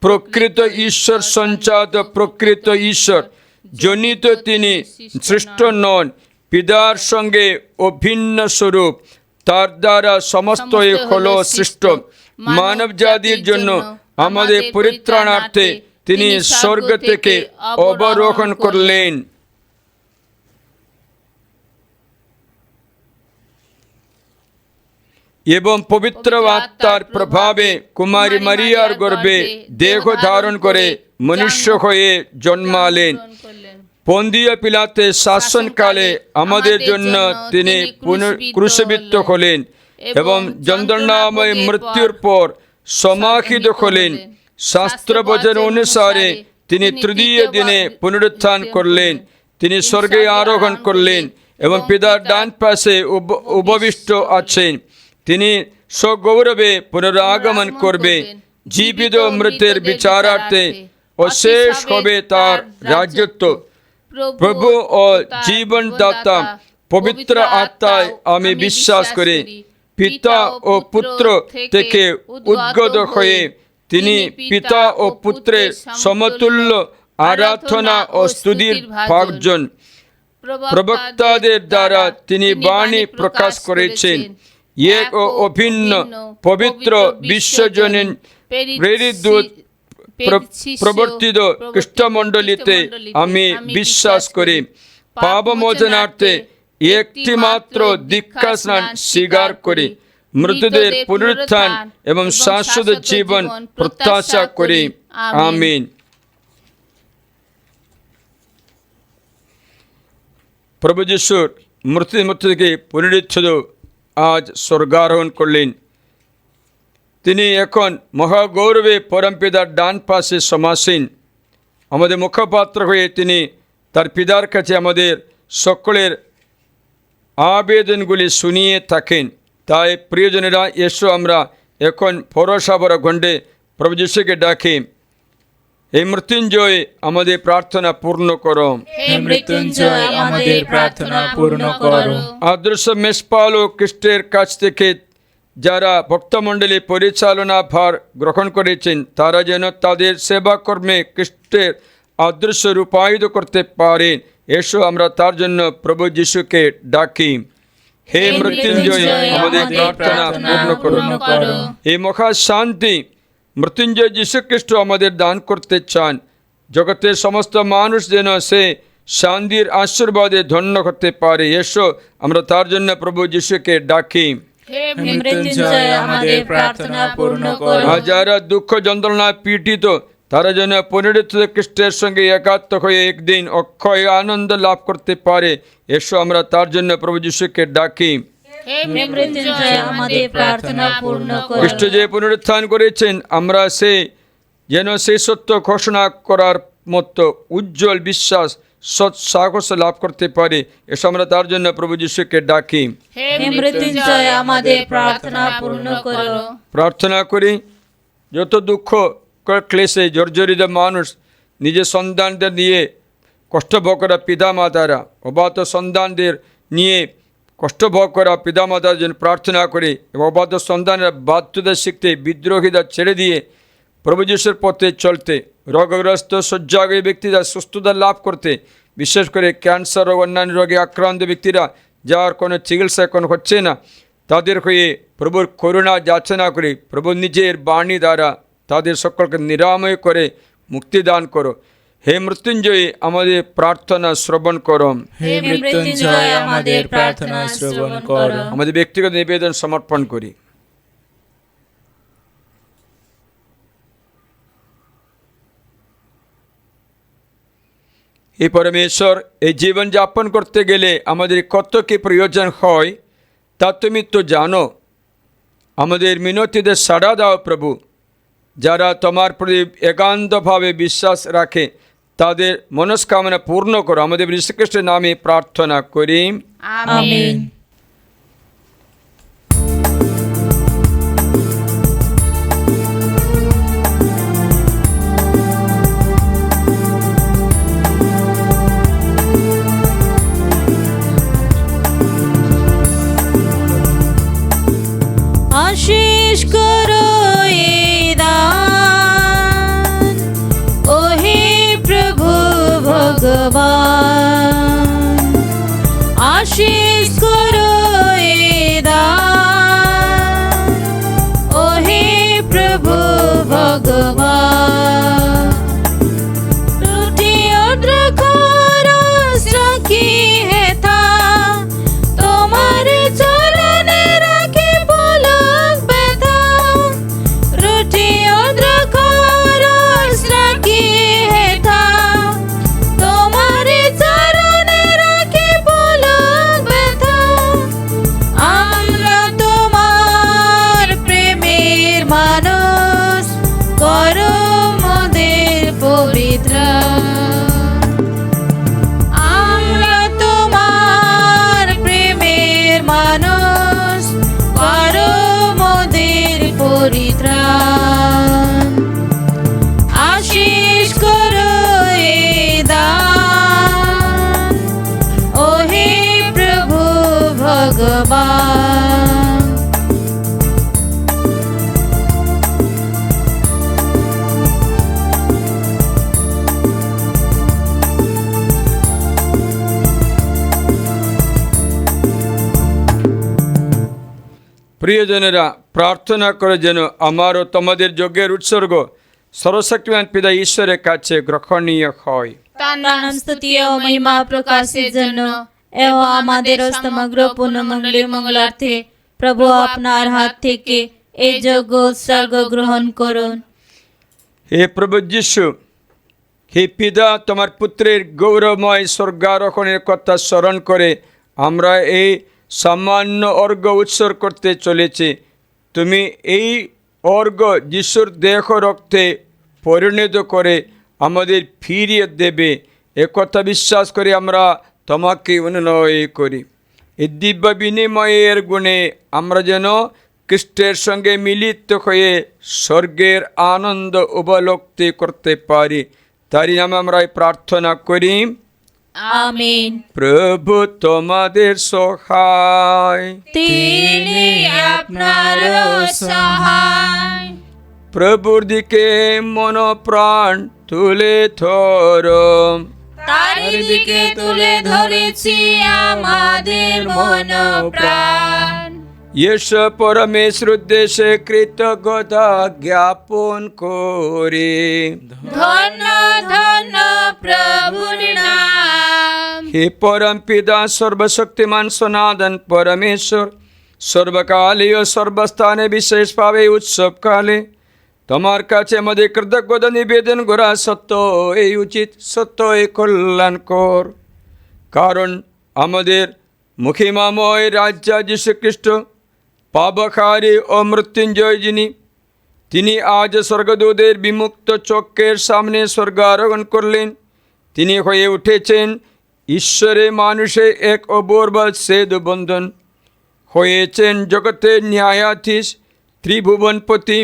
প্রকৃত ঈশ্বর সঞ্চাদ প্রকৃত ঈশ্বর জনিত তিনি সৃষ্ট নন, পিতার সঙ্গে অভিন্ন স্বরূপ, তার দ্বারা সমস্তই হলো সৃষ্ট। মানব জাতির জন্য আমাদের পরিত্রাণার্থে তিনি স্বর্গ থেকে অবরোহণ করলেন। এবং পবিত্র আত্মার প্রভাবে কুমারী মারিয়ার গর্ভে দেহ ধারণ করে মনুষ্য হয়ে জন্মালেন। পন্দিয় পিলাতের শাসনকালে আমাদের জন্য তিনি ক্রুশবিদ্ধ হলেন এবং যন্ত্রণাময় মৃত্যুর পর সমাহিত হলেন। শাস্ত্র বচন অনুসারে তিনি তৃতীয় দিনে পুনরুত্থান করলেন। তিনি স্বর্গে আরোহণ করলেন এবং পিতার ডান পাশে উপবিষ্ট আছেন। তিনি সগৌরবে পুনরাগমন করবে। জীবিত মৃতের বিচারার্থে ও শেষ হবে তার রাজত্ব। প্রভু ও জীবনদাতা পবিত্র আত্মায় আমি বিশ্বাস করি। পিতা ও পুত্র থেকে উদ্গত হয়ে তিনি পিতা ও পুত্রের সমতুল্য আরাধনা ও স্তুতির ভাজন। প্রবক্তাদের দ্বারা তিনি বাণী প্রকাশ করেছেন। এক ও অভিন্ন পবিত্র বিশ্বজনীন প্রেরিত দূত প্রবর্তিত খ্রিস্টমণ্ডলীতে আমি বিশ্বাস করি। পাপমোচনার্থে একটি মাত্র দীক্ষা স্নান স্বীকার করি। মৃতদের পুনরুত্থান এবং শাশ্বত জীবন প্রত্যাশা করি। আমিন। প্রভু যিশুর মৃত্যুর মধ্য থেকে পুনরুত্থিত আজ স্বর্গারোহণ করলেন। তিনি এখন মহাগৌরবে পরমপিতার ডান পাশে সমাসীন। আমাদের মুখপাত্র হয়ে তিনি তার পিতার কাছে আমাদের সকলের আবেদনগুলি শুনিয়ে থাকেন। তাই প্রিয়জনেরা, এসো আমরা এখন ভরসা ভরা গণ্ডে প্রভু যিশুকে ডাকি। এই মৃত্যুঞ্জয় আমাদের প্রার্থনা পূর্ণ করো। হে মৃত্যুঞ্জয় আমাদের প্রার্থনা পূর্ণ করো। আদর্শ মেষপাল ও খ্রিস্টের কাছ থেকে যারা ভক্তমণ্ডলী পরিচালনা ভার গ্রহণ করেছেন, তারা যেন তাদের সেবাকর্মে খ্রিস্টের আদর্শ রূপায়িত করতে পারেন। এসো আমরা তার জন্য প্রভু যিশুকে ডাকি। হে মৃত্যুঞ্জয় আমাদের প্রার্থনা পূর্ণ করো। এই মহা শান্তি মৃত্যুঞ্জয় যীশু খ্রিস্ট আমাদের দান করতে চান। জগতের সমস্ত মানুষ যেন সে শান্তির আশীর্বাদে ধন্য হতে পারে। এসো আমরা তার জন্য প্রভু যিশুকে ডাকি। হে মৃত্যুঞ্জয় আমাদের প্রার্থনা পূর্ণ করো। আর যারা দুঃখ যন্ত্রণা পীড়িত, তারা যেন পুনরুত্থিত খ্রিস্টের সঙ্গে একাত্ম হয়ে একদিন অক্ষয় আনন্দ লাভ করতে পারে। এসো আমরা তার জন্য প্রভু যিশুকে ডাকি। হে মৃত্যুঞ্জয় আমাদের প্রার্থনা পূর্ণ করো। খ্রিস্ট যে পুনরুত্থান করেছেন, আমরা যেন সেই সত্য ঘোষণা করার মতো উজ্জ্বল বিশ্বাস সাহস লাভ করতে পারি। এসো আমরা তার জন্য প্রভু যিশুকে ডাকি। হে মৃত্যুঞ্জয় আমাদের প্রার্থনা পূর্ণ করো। প্রার্থনা করি যত দুঃখ ক্লেশে জর্জরিত মানুষ নিজের সন্তানদের নিয়ে কষ্ট ভোগ করা পিতামাতারা, অবাধ সন্তানদের নিয়ে কষ্ট ভোগ করা পিতামাতার জন্য প্রার্থনা করি। এবং অবাধ সন্তানেরা বাধ্যতা শিখতে, বিদ্রোহীতা ছেড়ে দিয়ে প্রভু যিশুর পথে চলতে, রোগগ্রস্ত শয্যাগায়ী ব্যক্তিরা সুস্থতা লাভ করতে, বিশেষ করে ক্যান্সার ও অন্যান্য রোগে আক্রান্ত ব্যক্তিরা যার কোনো চিকিৎসা এখন হচ্ছে না, তাদের হয়ে প্রভুর করুণা যাচনা করি। প্রভু নিজের বাণী দ্বারা তাদের সকলকে নিরাময় করে মুক্তি দান করো। হে মৃত্যুঞ্জয় আমাদের প্রার্থনা শ্রবণ করো। হে মৃত্যুঞ্জয় আমাদের প্রার্থনা শ্রবণ করো। আমাদের ব্যক্তিগত নিবেদন সমর্পণ করি। হে পরমেশ্বর, এই জীবন যাপন করতে গেলে আমাদের কত কি প্রয়োজন হয় তা তুমি তো জানো। আমাদের মিনতিদের সাড়া দাও প্রভু। যারা তোমার প্রতি একান্তভাবে বিশ্বাস রাখে তাদের মনস্কামনা পূর্ণ করো। আমাদের যীশু খ্রিস্টের নামে প্রার্থনা করি। আমিন। আশীষ করো ভগবান আশীষ করো এ দান ও হে প্রভু ভগবান টুটি অদ্রখর রাখি হেথা তোমার চরণে রাখি পলক ব্যথা রুটি অদ্রখর রাখি হেথা তোমার চরণে রাখি পলক ব্যথা আমরা তোমার প্রেমের মানুষ করো মোদের পবিত্র আমরা তোমার প্রেমের মানুষ করো মোদের পরিত্রাণ আশীষ করো এ দান ও হে প্রভু ভগবান প্রিয়জনেরা, প্রার্থনা করে যেন আমার ও তোমাদের যজ্ঞের উৎসর্গ সর্বশক্তিমান পিতা ঈশ্বরের কাছে গ্রহণীয় হয়। তার নাম স্তুতি ও মহিমা প্রকাশের জন্য এবং আমাদের ও সমগ্র পুণ্যমণ্ডলী মঙ্গলার্থে প্রভু আপনার হাত থেকে এই যজ্ঞ উৎসর্গ গ্রহণ করুন। হে প্রভু যিশু, হে পিতা, তোমার পুত্রের গৌরবময় স্বর্গারোহণের কথা স্মরণ করে আমরা এই সামান্য অর্ঘ্য উৎসর্গ করতে চলেছি। তুমি এই অর্ঘ্য যিশুর দেহ রক্তে পরিণত করে আমাদের ফিরিয়ে দেবে, একথা বিশ্বাস করে আমরা তোমাকে অনুনয় করি। এই দিব্য বিনিময়ের গুণে আমরা যেন খ্রিস্টের সঙ্গে মিলিত হয়ে স্বর্গের আনন্দ উপলব্ধি করতে পারি। তারই নামে আমরা প্রার্থনা করি। আমিন। প্রভু তোমাদের সহায়, তিনি আপনার সহায়। প্রভুর দিকে মন প্রাণ তুলে ধরো, তার দিকে তুলে ধরেছি আমাদের মন প্রাণ। ঈশ্বর পরমেশ্বর উদ্দেশ্যে কৃতজ্ঞতা জ্ঞাপন করে। ধন্য ধন্য প্রভুর নাম। হে পরম পিতা সর্বশক্তিমান সনাতন পরমেশ্বর, সর্বকালে ও সর্বস্থানে বিশেষভাবে উৎসবকালে তোমার কাছে আমাদের কৃতজ্ঞতা নিবেদন করা সত্য এই উচিত, সত্য এই কল্যাণকর। কারণ আমাদের মহিমাময় রাজা যীশু খ্রিস্ট, পাপকারী ও মৃত্যুঞ্জয় যিনি, তিনি আজ স্বর্গদূতের বিমুক্ত চক্ষের সামনে স্বর্গারোহণ করলেন। তিনি হয়ে উঠেছেন ঈশ্বরে মানুষে এক অপূর্ব সেতু বন্ধন, হয়েছেন জগতের ন্যায়াধীশ, ত্রিভুবনপতি।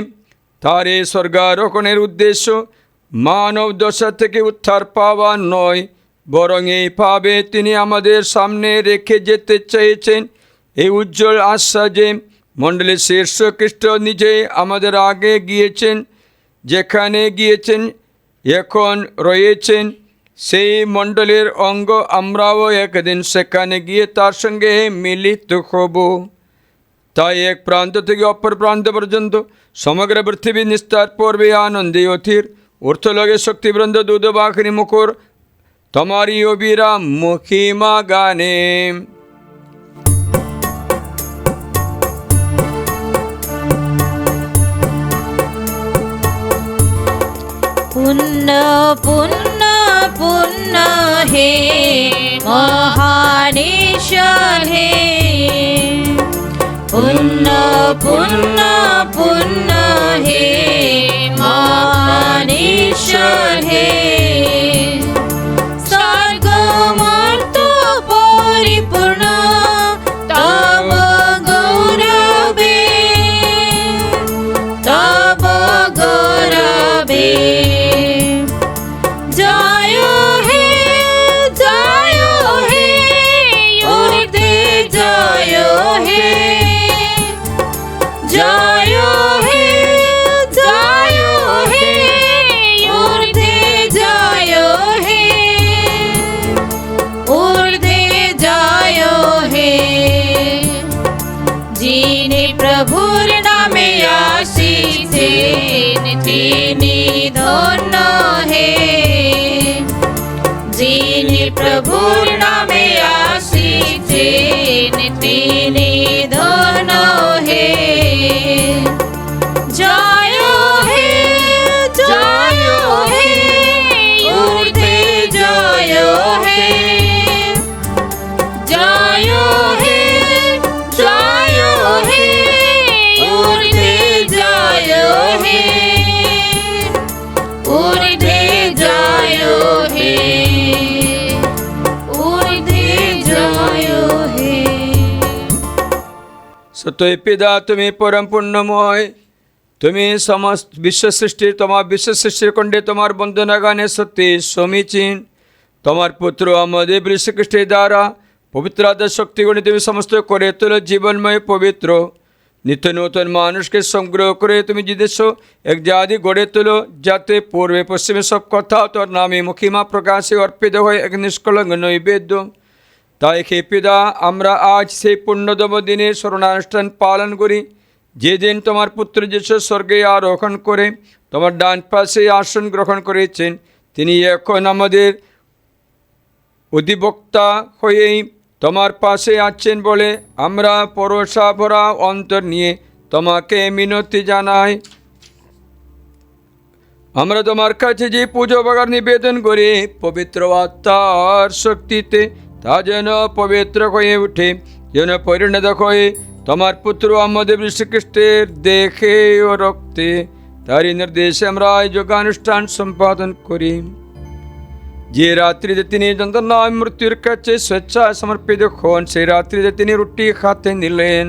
তার এই স্বর্গারোহণের উদ্দেশ্য মানব দশা থেকে উদ্ধার পাওয়া নয়, বরং এইভাবে তিনি আমাদের সামনে রেখে যেতে চেয়েছেন এই উজ্জ্বল আশা যে মণ্ডলের শীর্ষ খ্রিস্ট নিজে আমাদের আগে গিয়েছেন, যেখানে গিয়েছেন এখন রয়েছেন। সেই মণ্ডলের অঙ্গ আমরাও একদিন সেখানে গিয়ে তার সঙ্গে মিলিত হব। তাই এক প্রান্ত থেকে অপর প্রান্ত পর্যন্ত সমগ্র পৃথিবী নিস্তার পূর্বে আনন্দে অধীর ঊর্ধ্বলোকে শক্তিবৃন্দ দুধবাহিনী মুখর তোমারই অবিরাম মহিমা গানে। পুণ্য পুণ্য পুণ্য হে মহানেশ্বর হে। পুণ্য পুণ্য পুণ্য হে মহানেশ্বর হে। স্বর্গ মর্ত পরিপূর্ণ তব গৌরবে, তব গৌরবে। জয় হে জয় হে ঊর্ধ্বে জয় হে, জয় হে জয় হে ঊর্ধ্বে ঊর্ধ্বে জয় হে, ঊর্ধ্বে জয় হে। সত্যই পিতা তুমি পরম পুণ্যময়, তুমি সমস্ত বিশ্ব সৃষ্টির তোমার বিশ্ব সৃষ্টির কণ্ডে তোমার বন্দনা গানে সত্যি সমীচীন। তোমার পুত্র আমাদের যীশুখ্রিস্টের দ্বারা পবিত্র আত্মার শক্তিগুণে তুমি সমস্ত করে তোলো জীবনময় পবিত্র। নিত্য নূতন মানুষকে সংগ্রহ করে তুমি জিদেশ এক জাতি গড়ে তোলো, যাতে পূর্বে পশ্চিমে সব কথা তোর নামে মহিমা প্রকাশে অর্পিত হয় এক নিষ্কলঙ্ক নৈবেদ্য। তাই হে পিতা, আমরা আজ সেই পুণ্যতম দিনে স্মরণানুষ্ঠান পালন করি, যেদিন তোমার পুত্র যিশু স্বর্গে আরোহণ করে তোমার ডান পাশে আসন গ্রহণ করেছেন। তিনি এখন আমাদের অধিবক্তা হয়েই তোমার পাশে আছেন বলে আমরা পরশা ভরা অন্তর নিয়ে তোমাকে মিনতি জানাই। আমরা তোমার কাছে যে পুজো বাগান নিবেদন করি, পবিত্র আত্মার শক্তিতে তা যেন পবিত্র হয়ে উঠে, যেন পরিণত হয়ে তোমার পুত্র আমাদের যীশুখ্রিস্টের দেখে ও রক্তে। তারই নির্দেশে আমরা এই যোগানুষ্ঠান সম্পাদন করি। যে রাত্রিতে তিনি যন্ত্রণা মৃত্যুর কাছে স্বেচ্ছায় সমর্পিত হন, সেই রাত্রিতে তিনি রুটি হাতে নিলেন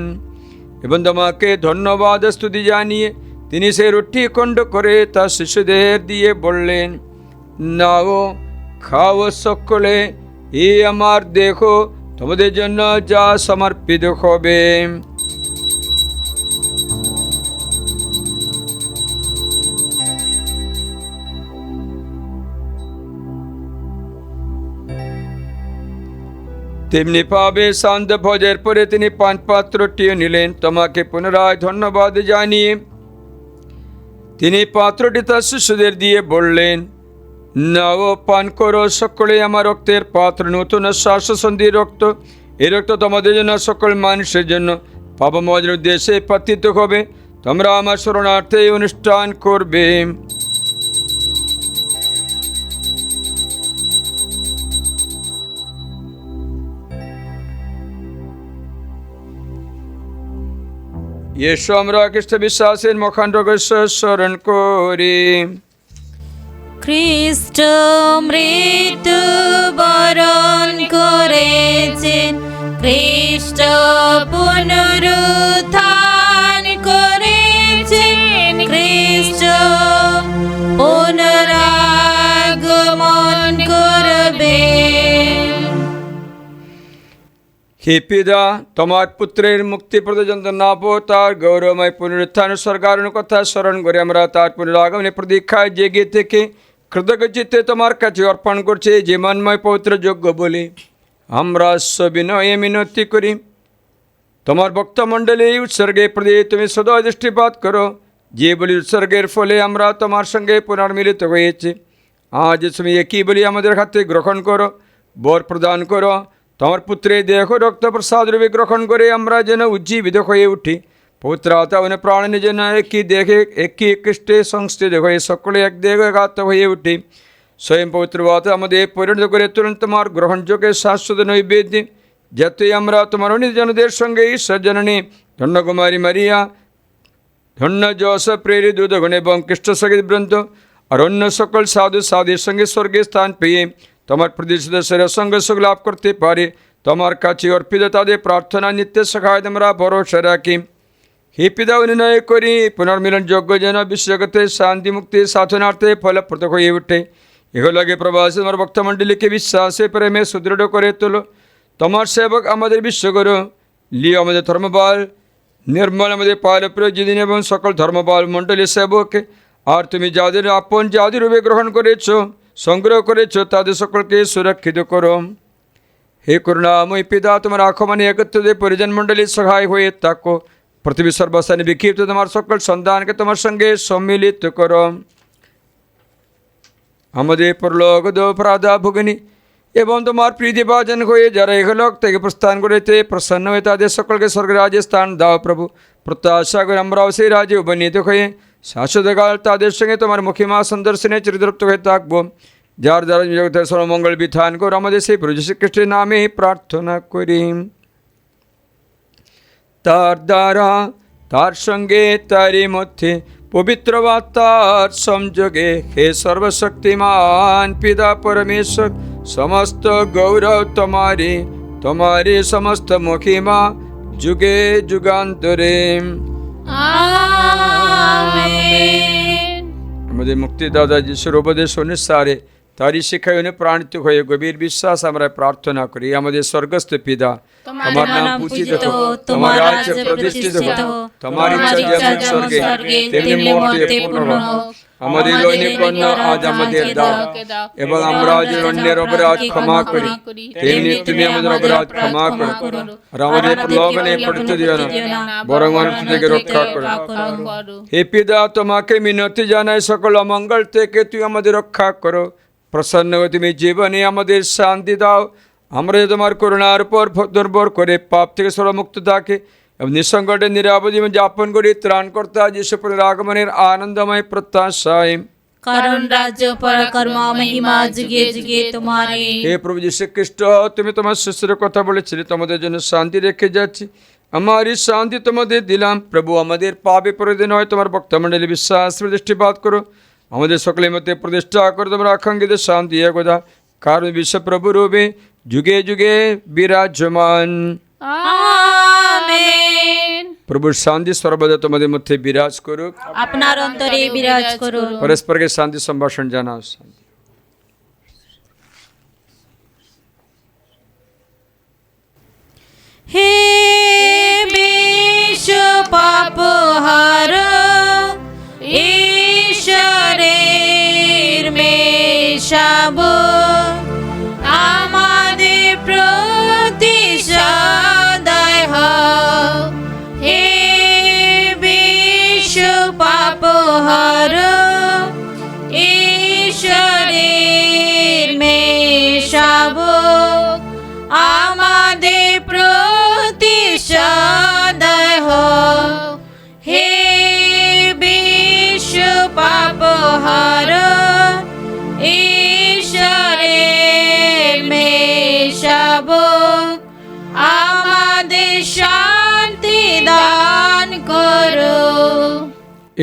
এবং তোমাকে ধন্যবাদ স্তুতি জানিয়ে তিনি সেই রুটি খণ্ড করে তার শিশুদের দিয়ে বললেন, নাও খাও সকলে, এই আমার দেহ তোমাদের জন্য যা সমর্পিত হবে। তেমনি পাবে শান্ত ভোজের পরে তিনি পান পাত্রটিও নিলেন, তোমাকে পুনরায় ধন্যবাদ জানিয়ে তিনি পাত্রটি তার শিশুদের দিয়ে বললেন, নাও পান করো সকলে, আমার রক্তের পাত্র, নতুন শাশ্বসন্ধির রক্ত। এই রক্ত তোমাদের জন্য সকল মানুষের জন্য পাপমোচনের উদ্দেশ্যে পতিত হবে। তোমরা আমার শরণার্থে এই অনুষ্ঠান করবে। এসো আমরা খ্রিস্ট বিশ্বাসের মহান রহস্য স্মরণ করি। খ্রিস্ট মৃত্যু বরণ করেছেন, খ্রিস্ট পুনরুত্থান করেছেন, খ্রিস্ট পুনরাগমন করবেন। হে পিতা, তোমার পুত্রের মুক্তিপ্রদ যন্ত্রণা ও তার গৌরবময় পুনরুত্থান স্বর্গারোহণের কথা স্মরণ করে আমরা তার পুনরাগমনের প্রতীক্ষায় জেগে থেকে কৃতজ্ঞ চিত্তে তোমার কাছে অর্পণ করছে যে মনময় পবিত্র যোগ্য বলে আমরা সবিনয়ে মিনতি করি। তোমার ভক্তমণ্ডলী উৎসর্গের প্রতি তুমি সদা দৃষ্টিপাত করো, যে বলি উৎসর্গের ফলে আমরা তোমার সঙ্গে পুনর্মিলিত হয়েছি। আজ তুমি একই বলি আমাদের হাতে গ্রহণ করো, বর প্রদান করো। তোমার পুত্রের দেহ রক্ত প্রসাদ রূপে গ্রহণ করে আমরা যেন উজ্জীবিত হয়ে উঠি। পবিত্র আত্মা প্রাণের যেন একই দেহে একই খ্রিস্টে সংস্থিত হয়ে সকলে এক দেহ একাত্ম হয়ে উঠি। স্বয়ং পবিত্র আত্মা আমাদের পরিণত করে তুলন তোমার গ্রহণযোগ্য শাশ্বত নৈবেদ্য, যাতে আমরা তোমার অনিজনদের সঙ্গে ঈশ্বর জননী ধন্য কুমারী মারিয়া, ধন্য জোসেফ প্রেরিত দূতগণ এবং খ্রিস্ট সঙ্গীত বৃন্দ আর অন্য সকল সাধু সাধুর সঙ্গে স্বর্গে স্থান পেয়ে তোমার প্রতিষ্ঠিত সেরা সঙ্গে সুখ লাভ করতে পারে। তোমার কাছে অর্পিত তাদের প্রার্থনা নিত্য সহায় আমরা ভরসা রাখি। হে পিতা, অনুনয় করি পুনর্মিলনযোগ্য যেন বিশ্বজগতে শান্তি মুক্তি সাধনার্থে ফলপ্রদ হয়ে ওঠে। এগুলোকে প্রবাসী তোমার ভক্তমণ্ডলীকে বিশ্বাসে প্রেমে সুদৃঢ় করে তোলো। তোমার সেবক আমাদের বিশ্বগুরু লিও আমাদের ধর্মপাল, নির্মল আমাদের পালপ্রিয় যেদিন এবং সকল ধর্মপাল মণ্ডলী সেবক, আর তুমি যাদের আপন জাতি রূপে গ্রহণ করেছ সংগ্রহ করেছ তাদের সকলকে সুরক্ষিত করো। হে করুণাময় পিতা, তোমার আখমানে একত্রে পরিজন মণ্ডলীর সহায় হয়ে থাকো। পৃথিবীর সর্বস্থানে বিক্ষিপ্ত তোমার সকল সন্তানকে তোমার সঙ্গে সম্মিলিত করো। আমাদের পরলোক অপরাধা ভুগিনী এবং তোমার প্রীতিভাজন হয়ে যারা এহলোক থেকে প্রস্থান করেছে প্রসন্ন হয়ে তাদের সকলকে স্বর্গরাজ্যে স্থান দাও প্রভু। প্রত্যাশা করে আমরাও সেই রাজ্যে উপনীত হয়ে শাশ্বতকাল তাদের সঙ্গে তোমার মহিমা সন্দর্শনে চিরতৃপ্ত হয়ে থাকবো। যার দ্বারা জগতের সর্বমঙ্গল বিধান করো, আমাদের সেই প্রভু যীশু খ্রিস্টের নামে প্রার্থনা করি। তার দ্বারা, তার সঙ্গে, তারই মধ্যে পবিত্র আত্মার সংযোগে হে সর্বশক্তিমান পিতা পরমেশ্বর, সমস্ত গৌরব তোমারি, তোমারি সমস্ত মহিমা যুগে যুগান্তরে। আমেন। আমাদের মুক্তিদাতা যিশুর উপদেশ অনুসারে তারই শিক্ষায় অনুপ্রাণিত হয়ে গভীর বিশ্বাস আমরা প্রার্থনা করি। আমাদের স্বর্গস্থ পিতা, তোমার নাম পূজিত হোক, তোমার রাজ্য প্রতিষ্ঠিত হোক, তোমার ইচ্ছা যেমন স্বর্গে তেমনি মর্তে পূর্ণ হোক। আমাদের দৈনিক অন্ন আজ আমাদের দাও, এবং আমরা আজ অন্যের অপরাধ ক্ষমা করি তেমনি তুমি আমাদের অপরাধ ক্ষমা করো। আর আমাদের প্রলোভনে পড়তে দিও না, বরং অনর্থ থেকে রক্ষা করো। হে পিতা, তোমাকে মিনতি জানাই, সকল অমঙ্গল থেকে তুই আমাদের রক্ষা করো। প্রসন্ন হয়ে তুমি জীবনে আমাদের শান্তি দাও। আমরা তোমার করুণার উপর নির্ভর করে পাপ থেকে সর্বমুক্ত থাকে এবং নিঃসংকটে নিরাপদ জীবন যাপন করি। ত্রাণকর্তা যিশুর আগমনের আনন্দময় প্রত্যাশায়, কারণ রাজ্য পরাক্রম মহিমা যুগে যুগে তোমারই। হে প্রভু যীশু খ্রিস্ট, তুমি তোমার শিষ্যের কথা বলেছিলে, তোমাদের জন্য শান্তি রেখে যাচ্ছি, আমার এই শান্তি তোমাদের দিলাম। প্রভু, আমাদের পাপে পরিদিন হয় তোমার ভক্তমণ্ডলী বিশ্বাস দৃষ্টিপাত করো, আমাদের সকলের মধ্যে প্রতিষ্ঠা করো তোমরা আকাঙ্ক্ষিত শান্তি একদা, কারণ বিশ্বপ্রভু রূপে যুগে যুগে বিরাজমান। আমেন। প্রভুর শান্তি সর্বদা তোমাদের মধ্যে বিরাজ করুক। আপনার অন্তরে বিরাজ করুন। পরস্পরকে শান্তি সম্ভাষণ জানাও। শান্তি। হে বিশ্ব পাপহার ঈশ্বরের মেশাব, আমাদের প্রতি সদয় হও। হে বিশ্ব পাপহার ঈশ্বরের মেশাব, আমাদের প্রতি সদয় হও। হে বিশ্ব পাপহার ঈশ্বরের মেশাব, আমাদের শান্তি দান করো।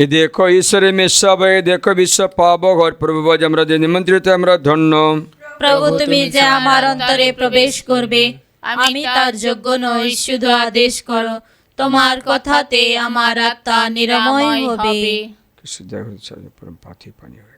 এ দেখো ঈশ্বরের মেষাব, এ দেখো বিশ্ব পাবঘর। প্রভু আজ আমরা যে নিমন্ত্রিত, আমরা ধন্য। প্রভু, তুমি যে আমার অন্তরে প্রবেশ করবে, আমি তার যোগ্য নই, শুধু আদেশ করো, তোমার কথাতে আমার আত্মা নিরাময় হবে। পাথি পানি হয়ে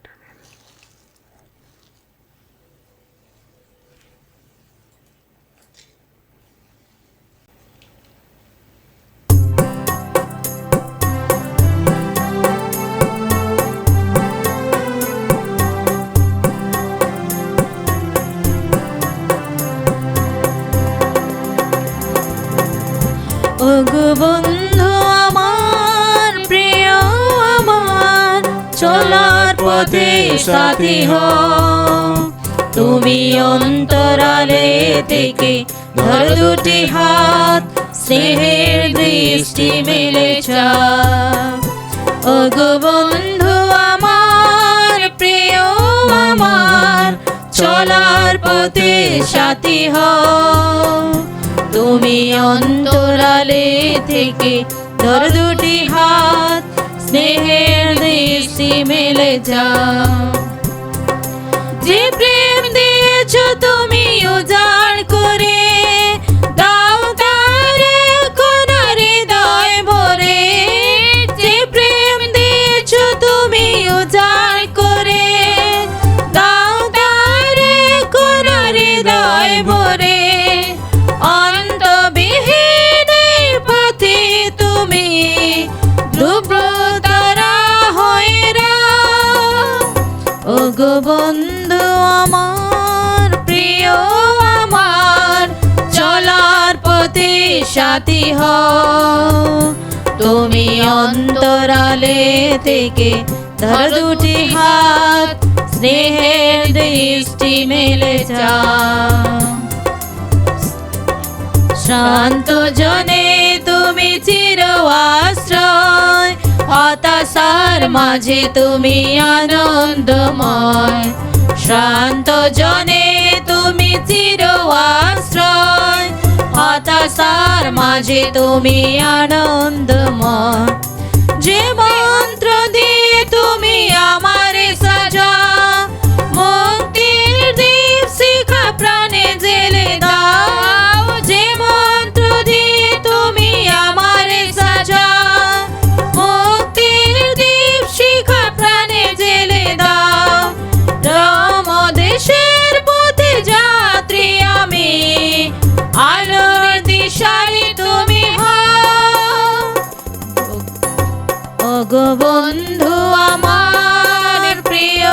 ওগো বন্ধু আমার, প্রিয় আমার, চলার পথে সাথী হও। তুমি অন্তরালে থেকে ধর দুটি হাত, স্নেহের দৃষ্টি মেলেছ। ওগো বন্ধু আমার, প্রিয় আমার, চলার পথে সাথী হও। তুমি অন্তরালে থেকে ধর দুটি হাত, স্নেহের দৃষ্টি মেলে যাও। যে প্রেম দিয়েছ তুমি উজাড় করে, দাও তার কোন হৃদয় ভরে। যে প্রেম দিয়েছ তুমি উজাড় করে, দাও তার কোন হৃদয় ভরে। অন্তবিহীন পথে তুমি ধ্রুবতারা হয়ে রাও। ওগো বন্ধু আমার, প্রিয় আমার, চলার পথে সাথী হও। তুমি অন্তরালে থেকে ধর দুটি হাত, স্নেহের দৃষ্টি মেলে যাও। শান্ত জনে তুমি চির আশ্রয়, হতাশার মাঝে তুমি আনন্দময়। শান্ত জনে তুমি চির আশ্রয়, হতাশার মাঝে তুমি আনন্দময়। যে মন্ত্র দিয়ে শক্তিশালী তুমি হও। ওগো বন্ধু আমার, প্রিয়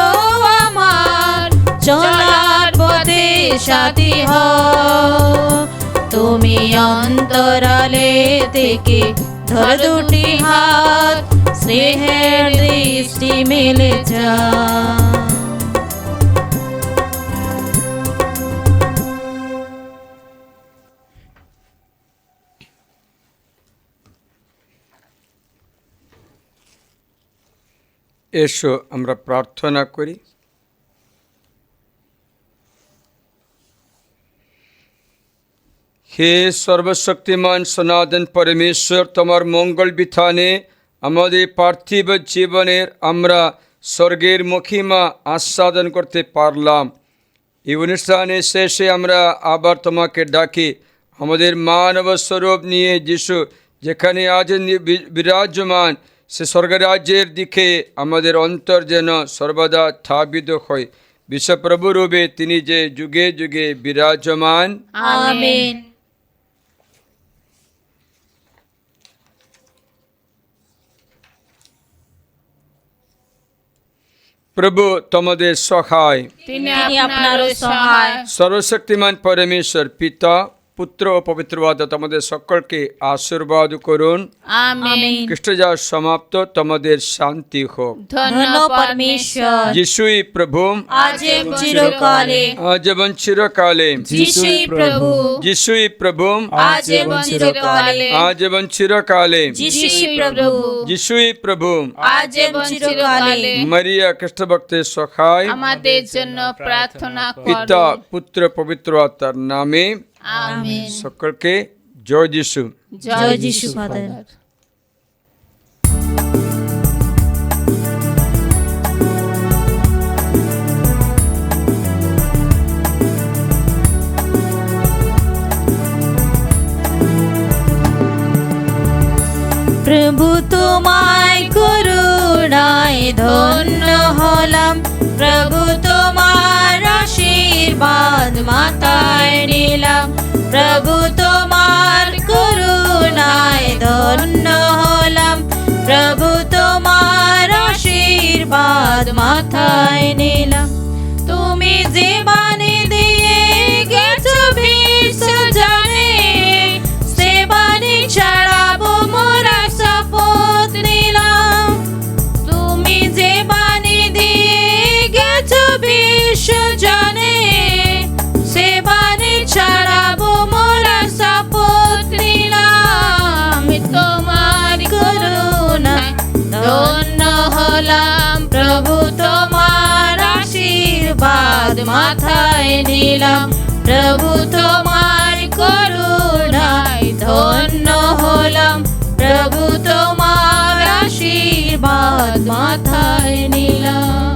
আমার, চলার পথে সাথী হও। তুমি অন্তরালে থেকে ধর দুটি হাত, স্নেহের দৃষ্টি মেলে যাও। এসো আমরা প্রার্থনা করি। হে সর্বশক্তিমান সনাতন পরমেশ্বর, তোমার মঙ্গল বিধানে আমাদের পার্থিব জীবনের আমরা স্বর্গের মহিমা আস্বাদন করতে পারলাম। এই অনুষ্ঠানের শেষে আমরা আবার তোমাকে ডাকি, আমাদের মানব স্বরূপ নিয়ে যিশু যেখানে আজ বিরাজমান, সে স্বর্গরাজ্যের দিকে আমাদের অন্তর যেন সর্বদা ধাবিত হয়। বিশ্বপ্রভু রূপে তিনি যে যুগে যুগে বিরাজমান। আমেন। প্রভু তোমাদের সহায়। তিনি তিনি আপনারও আপনারও সহায়। সহায়। সর্বশক্তিমান পরমেশ্বর পিতা, পুত্র ও পবিত্র আত্মা তোমাদের সকলকে আশীর্বাদ করুন। আমেন। খ্রিস্টজার সমাপ্ত, তোমাদের শান্তি হোক। ধন্য পরমেশ্বর, যিশুই প্রভু, আজ এবং চিরকালে। আজ এবং চিরকালে। যিশুই প্রভু, যিশুই প্রভু, আজ এবং চিরকালে। আজ এবং চিরকালে। যিশুই প্রভু, যিশুই প্রভু। আজ এবং চিরকালে। মারিয়া খ্রিস্ট ভক্তের সহায়। আমাদের জন্য প্রার্থনা পিতা, করুন। পুত্র, পবিত্র আত্মার নামে আমেন। সকলকে জয় যিশু। জয় যিশু ফাদার। প্রভু তোমায় করুণায় ধন্য হলাম, প্রভু তোমার আশীর্বাদ মাথায় নিলাম। প্রভু তোমার করুণায় ধন্য হলাম, প্রভু তোমার আশীর্বাদ মাথায় নিলাম। তুমি যে বাণী দিয়ে গেছো বিশ্ব জানে, সে বাণী ছাড়াবো মোরা শপথ নিলাম। তুমি যে বাণী দিয়ে গেছো বিশ্ব জানে, সে বাণী ছাড়াবো মোরা শপথ নিলাম। তোমার করুণায় ধন্য হলাম, প্রভু তোমার আশীর্বাদ মাথায় নিলাম। প্রভু তোমার করুণায় ধন্য হলাম, প্রভু তোমার আশীর্বাদ মাথায় নিলাম।